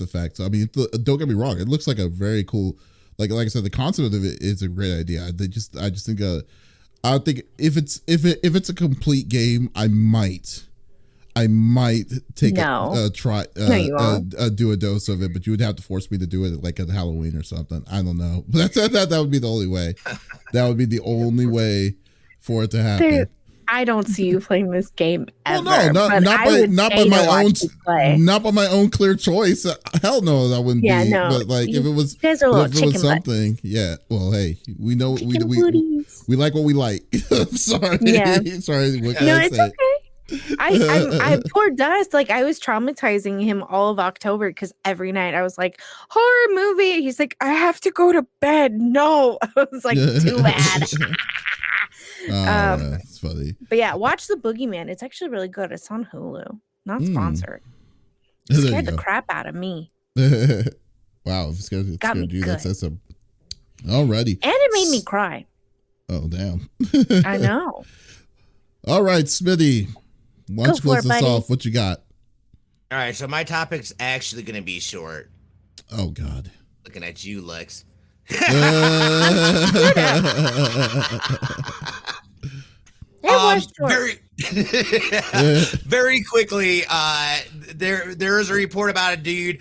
Speaker 1: effect. So I mean, don't get me wrong, it looks like a very cool, like I said, the concept of it is a great idea. I just think if it's a complete game, I might take try do a dose of it, but you would have to force me to do it like at Halloween or something. I don't know, but that would be the only way. That would be the only way for it to happen.
Speaker 2: I don't see you playing this game ever.
Speaker 1: Well, no, not by my own clear choice. Hell no, that wouldn't be. No, but like if it was, something, yeah. Well, hey, we know we like what we like. I'm sorry.
Speaker 2: Yeah.
Speaker 1: Sorry.
Speaker 2: What can I say? Okay. I poor Dust, like I was traumatizing him all of October because every night I was like, horror movie. He's like, I have to go to bed. No, I was like, too bad.
Speaker 1: That's funny.
Speaker 2: But yeah, watch The Boogeyman. It's actually really good. It's on Hulu. Not sponsored. It scared the crap out of me.
Speaker 1: Wow, it's scared you. That's a alrighty.
Speaker 2: And it made me cry.
Speaker 1: Oh damn.
Speaker 2: I know.
Speaker 1: All right, Smitty. Why don't you close this off? What you got?
Speaker 3: All right, so my topic's actually going to be short.
Speaker 1: Oh, God.
Speaker 3: Looking at you, Lex. Very quickly, there is a report about a dude.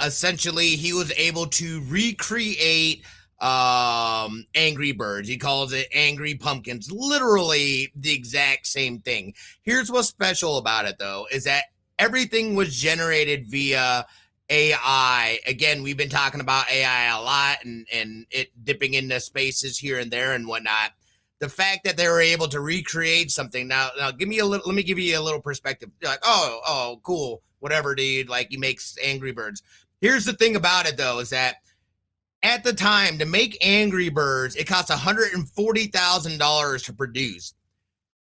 Speaker 3: Essentially, he was able to recreate Angry Birds. He calls it Angry Pumpkins. Literally the exact same thing. Here's what's special about it, though, is that everything was generated via AI. Again, we've been talking about AI a lot and it dipping into spaces here and there and whatnot. The fact that they were able to recreate something. Now let me give you a little perspective. You're like, oh, cool, whatever, dude. Like he makes Angry Birds. Here's the thing about it, though, is that at the time, to make Angry Birds, it cost $140,000 to produce.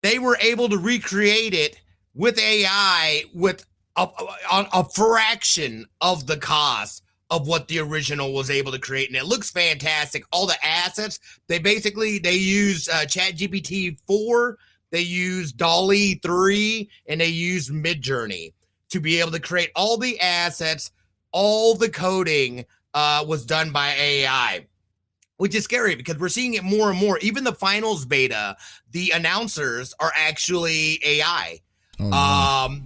Speaker 3: They were able to recreate it with AI with a fraction of the cost of what the original was able to create, and it looks fantastic. All the assets, they use ChatGPT 4, they use DALL-E 3, and they use Midjourney to be able to create all the assets. All the coding was done by AI, which is scary because we're seeing it more and more. Even the finals beta, the announcers are actually AI.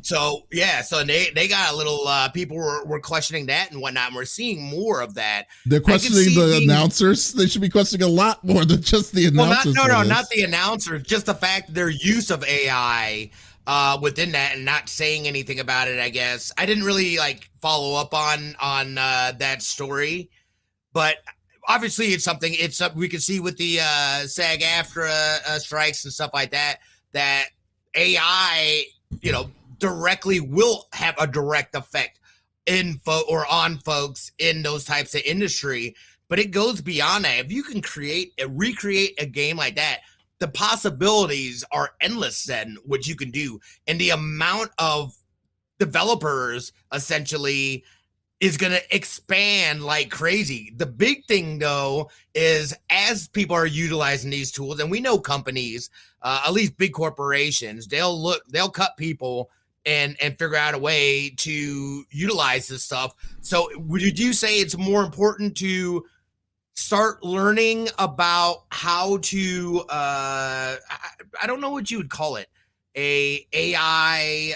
Speaker 3: So they got a little people were questioning that and whatnot, and we're seeing more of that.
Speaker 1: They're questioning the announcers. They should be questioning a lot more than just the announcers.
Speaker 3: Not the announcers, just the fact their use of AI within that and not saying anything about it. I guess I didn't really follow up on that story, but obviously it's something we can see with the SAG-AFTRA strikes and stuff like that AI directly will have a direct effect on folks in those types of industry. But it goes beyond that. If you can recreate a game like that, the possibilities are endless then, what you can do. And the amount of developers essentially is going to expand like crazy. The big thing, though, is as people are utilizing these tools, and we know companies, at least big corporations, they'll cut people and figure out a way to utilize this stuff. So would you say it's more important to start learning about how to I don't know what you would call it, a AI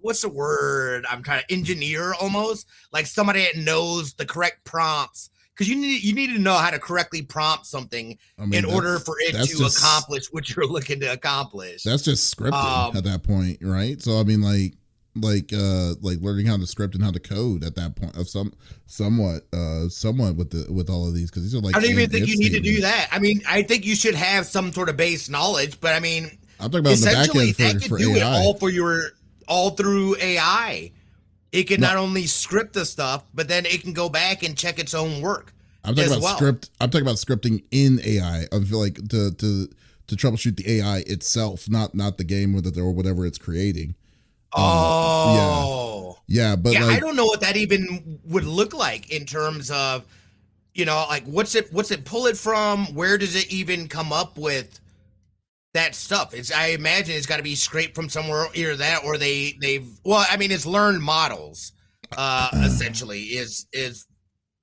Speaker 3: what's the word I'm trying to engineer, almost like somebody that knows the correct prompts, because you need to know how to correctly prompt something in order for it to accomplish what you're looking to accomplish.
Speaker 1: That's just scripting at that point, right? So I mean, like learning how to script and how to code at that point of somewhat with all of these, because these are like,
Speaker 3: I don't even think you need to do that. I mean, I think you should have some sort of base knowledge, but I mean,
Speaker 1: I'm talking about
Speaker 3: essentially
Speaker 1: the back end for
Speaker 3: do
Speaker 1: AI.
Speaker 3: It all through AI. It can not only script the stuff, but then it can go back and check its own work.
Speaker 1: I'm talking about script. I'm talking about scripting in AI. I feel like to troubleshoot the AI itself, not the game or whatever it's creating. Yeah, but
Speaker 3: I don't know what that even would look like in terms of, what's it pull it from? Where does it even come up with that stuff? I imagine it's got to be scraped from somewhere, either that or it's learned models, essentially is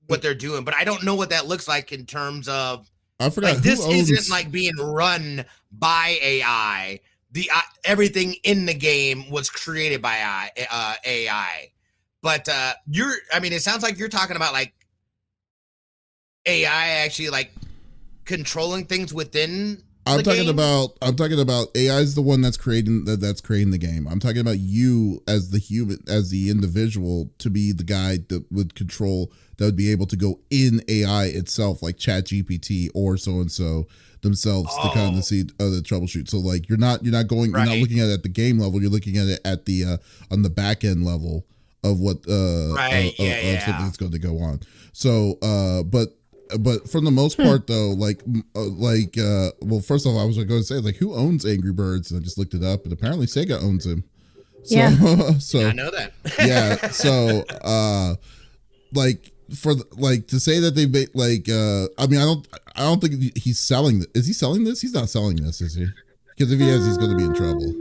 Speaker 3: what they're doing. But I don't know what that looks like in terms of,
Speaker 1: I forgot,
Speaker 3: this isn't like being run by AI. Everything in the game was created by AI. But it sounds like you're talking about like AI actually like controlling things within. I'm talking about AI is the one that's creating the game. I'm talking about you as the human, as the individual, to be the guy that would control, that would be able to go in AI itself, like ChatGPT or so and so themselves, to kind of see the troubleshoot. So like you're not looking at it at the game level, you're looking at it at the on the back end level of what something that's going to go on. So but for the most part though, well, first of all, I was going to say, like, who owns Angry Birds? And I just looked it up, and apparently Sega owns him. So, so I know that.
Speaker 1: Yeah. So to say that they I don't think he's selling. Is he selling this? He's not selling this, is he? Because if he is, he's going to be in trouble.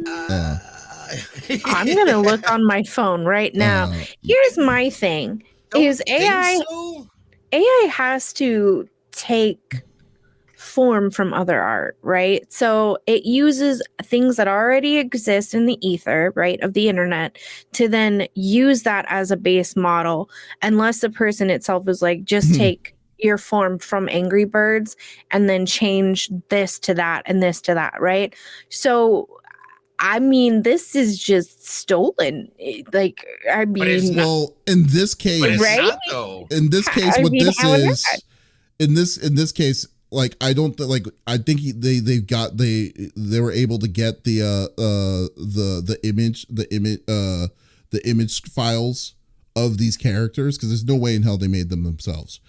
Speaker 2: I'm going to look on my phone right now. Here's my thing: is AI has to take form from other art, right? So it uses things that already exist in the ether, right, of the internet, to then use that as a base model, unless the person itself is like, just take your form from Angry Birds and then change this to that and this to that, right? So I mean, this is just stolen. Like, I mean,
Speaker 1: well, in this case,
Speaker 2: right?
Speaker 1: In this case, in this case, like, I don't I think they were able to get the image files of these characters, because there's no way in hell they made them themselves.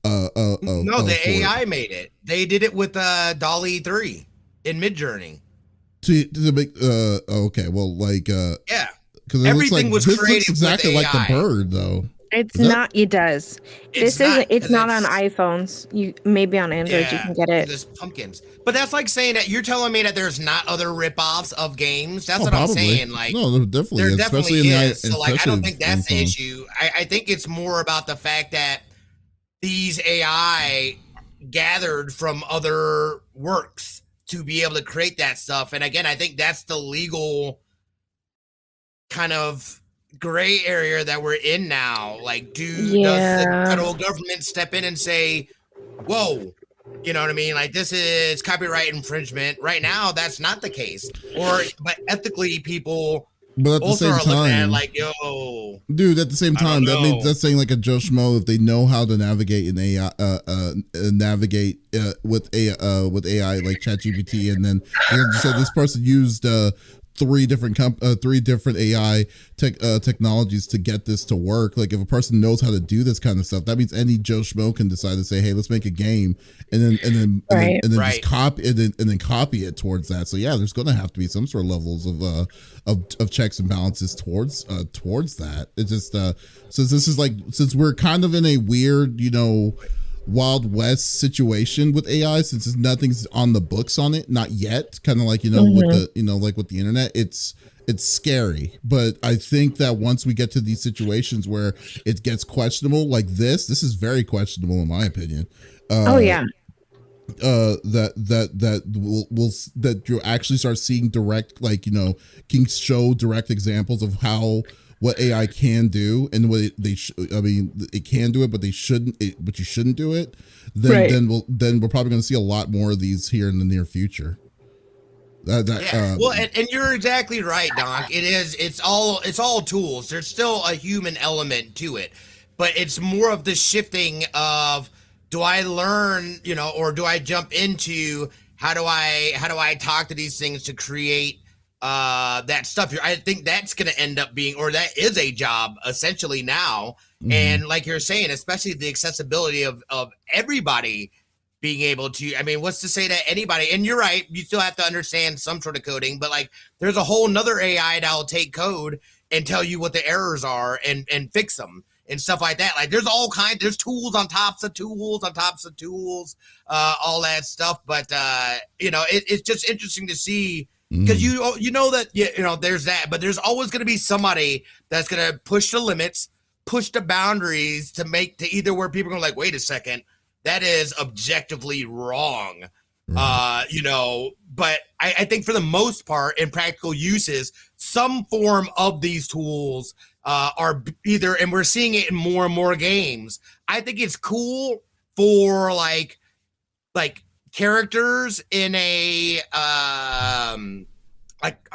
Speaker 3: No, the AI made it. They did it with DALL-E 3 in Midjourney.
Speaker 1: To make okay, well, like
Speaker 3: yeah,
Speaker 1: because
Speaker 3: everything was
Speaker 1: this
Speaker 3: created
Speaker 1: looks exactly
Speaker 3: with
Speaker 1: like the bird, though.
Speaker 2: It's not. It does. This isn't. It's not on iPhones. You maybe on Android you can get it.
Speaker 3: There's pumpkins, but that's like saying that you're telling me that there's not other ripoffs of games. That's what I'm saying. Like,
Speaker 1: no, there definitely is.
Speaker 3: Definitely
Speaker 1: especially
Speaker 3: is.
Speaker 1: In the,
Speaker 3: so like, I don't think that's the
Speaker 1: phone.
Speaker 3: issue. I think it's more about the fact that these AI gathered from other works to be able to create that stuff. And again, I think that's the legal kind of gray area that we're in now. Like, does the federal government step in and say, whoa, you know what I mean? Like, this is copyright infringement. Right now, that's not the case. But ethically, people
Speaker 1: but at the same time,
Speaker 3: like, yo,
Speaker 1: dude, at the same time, that means that's saying like a Joe Schmo, if they know how to navigate an AI, with AI like ChatGPT, and then so this person used three different AI technologies to get this to work. Like, if a person knows how to do this kind of stuff, that means any Joe Schmo can decide to say, "Hey, let's make a game," and then just copy and then copy it towards that. So yeah, there's going to have to be some sort of levels of checks and balances towards that. It's just since we're kind of in a weird, Wild West situation with AI, since nothing's on the books on it, not yet. Kind of like with the like with the internet, it's scary. But I think that once we get to these situations where it gets questionable, like this is very questionable in my opinion. That you'll actually start seeing direct, can show direct examples of what AI can do, and what it can do it, but you shouldn't do it. Then we're probably going to see a lot more of these here in the near future.
Speaker 3: Well, and you're exactly right, Doc. It's all tools. There's still a human element to it, but it's more of the shifting of, do I learn, or do I jump into how do I talk to these things to create that stuff? I think that's going to end up being, or that is a job essentially now. Mm-hmm. And like you're saying, especially the accessibility of everybody being able to, what's to say that anybody, and you're right, you still have to understand some sort of coding, but like, there's a whole nother AI that'll take code and tell you what the errors are and fix them and stuff like that. Like, there's there's tools on tops of tools, all that stuff. But it's just interesting to see, because there's that, but there's always going to be somebody that's going to push the limits, push the boundaries to either where people are like, wait a second, that is objectively wrong. But I think for the most part, in practical uses, some form of these tools are either, and we're seeing it in more and more games. I think it's cool for like characters in a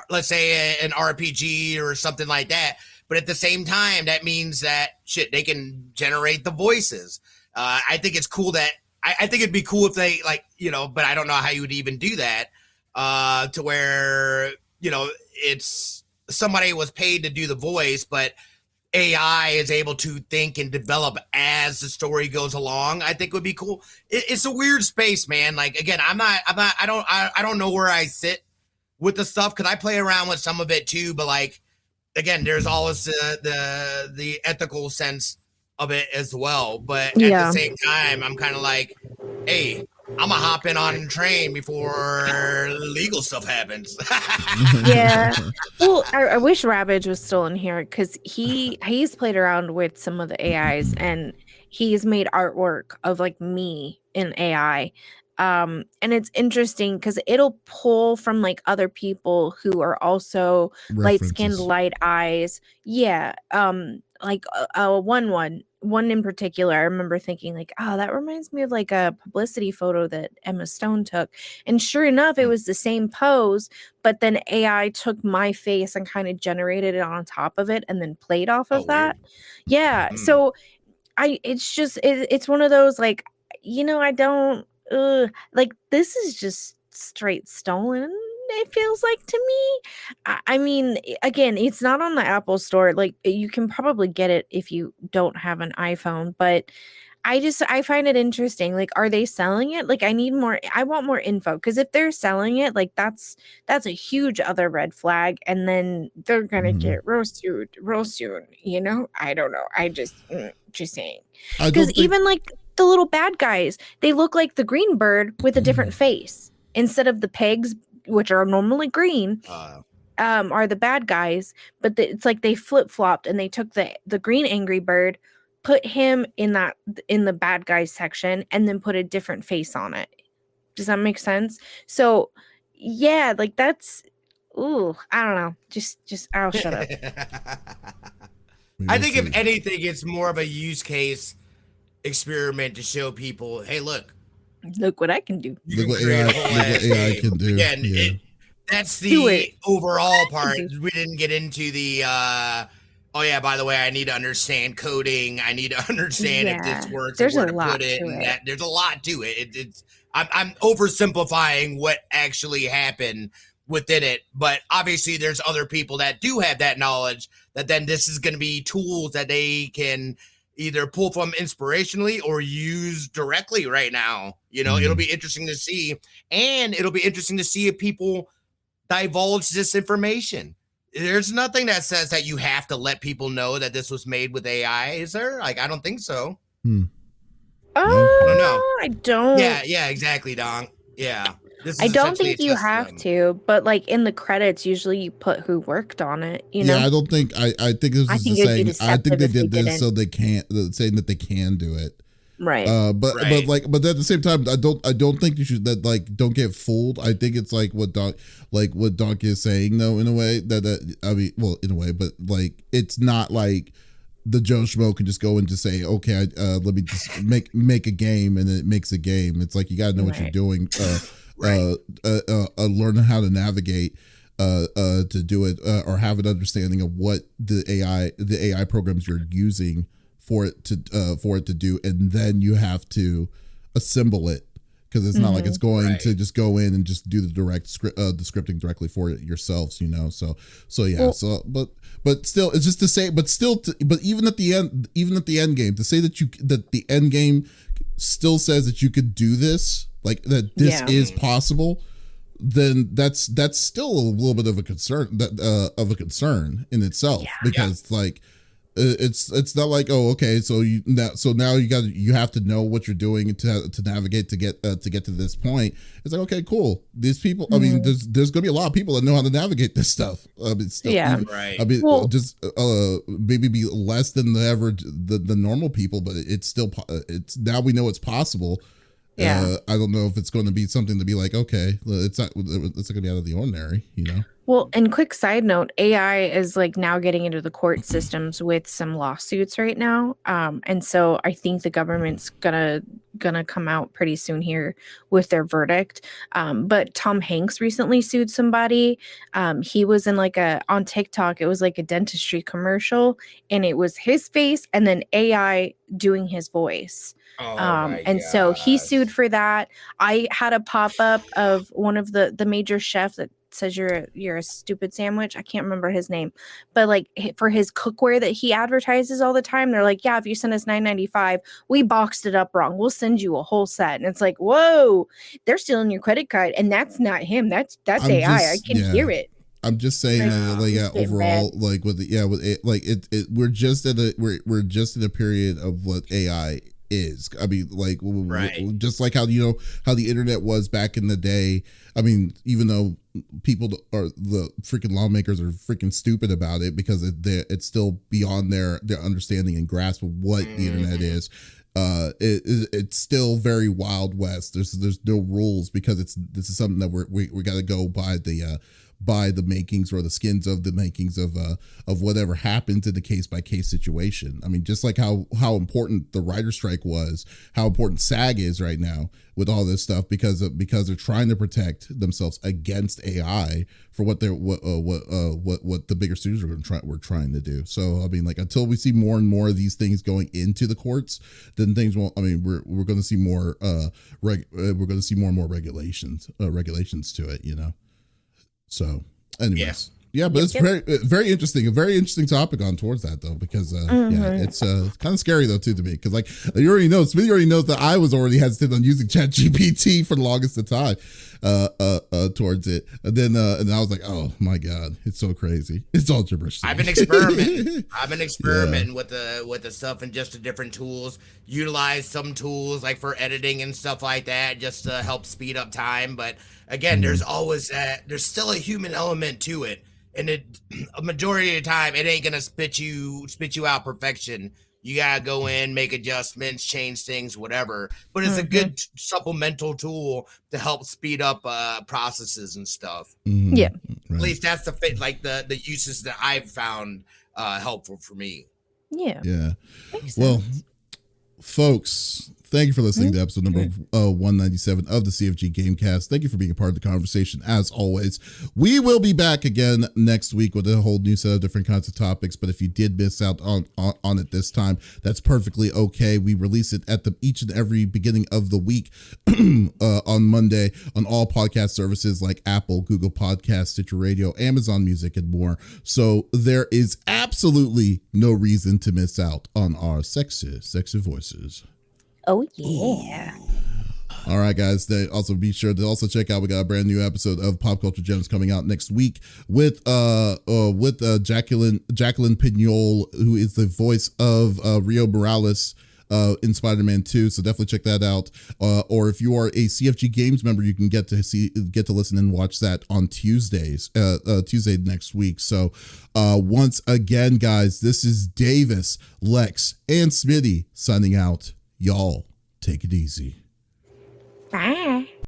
Speaker 3: let's say an RPG or something like that. But at the same time, that means that they can generate the voices. I think it's cool that I think it'd be cool if they but I don't know how you would even do that to where, it's somebody was paid to do the voice, but AI is able to think and develop as the story goes along. I think would be cool. It's a weird space, man. Like, again, I don't know where I sit with the stuff, because I play around with some of it too, but like, again, there's always the ethical sense of it as well. But at the same time, I'm kind of like, hey, I'm gonna hop in on the train before legal stuff happens.
Speaker 2: Yeah. Well, I wish Ravage was still in here, because he's played around with some of the AIs, and he's made artwork of like me in AI. And it's interesting because it'll pull from like other people who are also light-skinned, light eyes. Yeah. Like one in particular, I remember thinking like, oh, that reminds me of like a publicity photo that Emma Stone took. And sure enough, it was the same pose, but then AI took my face and kind of generated it on top of it and then played off of that. Weird. Yeah. So it's one of those, like, I don't, like, this is just straight stolen. it feels like to me. I mean, again, it's not on the Apple Store. Like, you can probably get it if you don't have an iPhone, but I find it interesting. Like, are they selling it? Like, I want more info, because if they're selling it, like, that's a huge other red flag, and then they're gonna get roasted real soon. I don't know. Just saying. Because even like the little bad guys, they look like the green bird with a different face instead of the pegs, which are normally green. Are the bad guys, but it's like they flip-flopped and they took the green angry bird, put him in the bad guys section, and then put a different face on it. Does that make sense? So yeah, like that's, I don't know. Just I'll shut up.
Speaker 3: I think if anything, it's more of a use case experiment to show people, hey, look
Speaker 2: what I can do.
Speaker 1: Look what AI can do.
Speaker 3: Again, that's the overall part. We didn't get into the oh yeah, by the way, I need to understand coding. I need to understand if this works.
Speaker 2: There's
Speaker 3: where
Speaker 2: a
Speaker 3: to
Speaker 2: lot
Speaker 3: put it,
Speaker 2: to
Speaker 3: and
Speaker 2: it.
Speaker 3: that. There's a lot to it. I'm oversimplifying what actually happened within it, but obviously there's other people that do have that knowledge, that then this is going to be tools that they can either pull from inspirationally or use directly right now. It'll be interesting to see, and it'll be interesting to see if people divulge this information. There's nothing that says that you have to let people know that this was made with AI, is there? Like, I don't think so.
Speaker 2: I don't know. I don't.
Speaker 3: Yeah, exactly, Don. Yeah.
Speaker 2: I don't think you have to, but like in the credits, usually you put who worked on it.
Speaker 1: Yeah, I don't think. I think this is saying. I think they did this so they can't, saying that they can do it.
Speaker 2: Right.
Speaker 1: But at the same time, I don't think you should don't get fooled. I think it's like what Doc is saying though, in a way in a way, but like it's not like the Joe Schmo can just go and just say, okay, let me just make a game, and it makes a game. It's like you got to know what you're doing. Learn how to navigate to do it, or have an understanding of what the AI programs you're using for it to do, and then you have to assemble it, because it's not like it's going to just go in and just do the scripting directly for it yourselves, but still it's just to say, but even at the end game, to say that the end game still says that you could do this, like that this is possible, then that's still a little bit of a concern in itself, because like it's not like, oh, okay, so now you have to know what you're doing to navigate to get to this point. It's like, okay, cool. These people, I mean, there's gonna be a lot of people that know how to navigate this stuff. Maybe be less than the average, the normal people, but it's now we know it's possible. I don't know if it's going to be something to be like, okay, it's not going to be out of the ordinary,
Speaker 2: Well, and quick side note, AI is like now getting into the court systems with some lawsuits right now. And so I think the government's gonna come out pretty soon here with their verdict. But Tom Hanks recently sued somebody. He was in on TikTok, it was like a dentistry commercial, and it was his face and then AI doing his voice. So he sued for that. I had a pop-up of one of the major chefs that says you're a stupid sandwich. I can't remember his name, but like for his cookware that he advertises all the time, they're like, yeah, if you send us $9.95, we boxed it up wrong, we'll send you a whole set. And it's like, whoa, they're stealing your credit card, and that's not him. That's AI. I can hear it.
Speaker 1: I'm just saying that, overall, we're just in a period of what AI is. I mean, just like how how the internet was back in the day. I mean, even though the freaking lawmakers are freaking stupid about it, because it's still beyond their understanding and grasp of what the internet is. It's still very Wild West. There's no rules, because this is something that we got to go by the makings or the skins of the makings of whatever happens in the case by case situation. I mean, just like how important the writer strike was, how important SAG is right now with all this stuff, because they're trying to protect themselves against AI for what the bigger studios were trying to do. So I mean, like, until we see more and more of these things going into the courts, then things won't. I mean, we're going to see more we're going to see more and more regulations to it. So, anyways. Yeah, but it's very interesting. A very interesting topic on towards that though, because it's kind of scary though too to me, because like you already know, Smitty already knows that I was already hesitant on using ChatGPT for the longest of time towards it, and then I was like, oh my god, it's so crazy. It's all gibberish.
Speaker 3: I've been experimenting with the stuff and just the different tools. Utilize some tools like for editing and stuff like that, just to help speed up time. But again, there's always there's still a human element to it. And a majority of the time, it ain't gonna spit you out perfection. You gotta go in, make adjustments, change things, whatever. But it's a good supplemental tool to help speed up processes and stuff.
Speaker 2: Yeah,
Speaker 1: Right.
Speaker 3: At least that's the uses that I've found helpful for me.
Speaker 2: Yeah.
Speaker 1: Well, folks, thank you for listening to episode number 197 of the CFG Game Cast. Thank you for being a part of the conversation, as always. We will be back again next week with a whole new set of different kinds of topics, but if you did miss out on it this time, that's perfectly okay. We release it at each and every beginning of the week on Monday on all podcast services like Apple, Google Podcasts, Stitcher Radio, Amazon Music, and more. So there is absolutely no reason to miss out on our sexy voices.
Speaker 2: Oh yeah.
Speaker 1: All right, guys. They also be sure to also check out. We got a brand new episode of Pop Culture Gems coming out next week with Jacqueline Pignol, who is the voice of Rio Morales in Spider-Man 2. So definitely check that out. Or if you are a CFG Games member, you can get to listen and watch that on Tuesday next week. So once again, guys, this is Davis, Lex, and Smitty signing out. Y'all take it easy.
Speaker 2: Bye.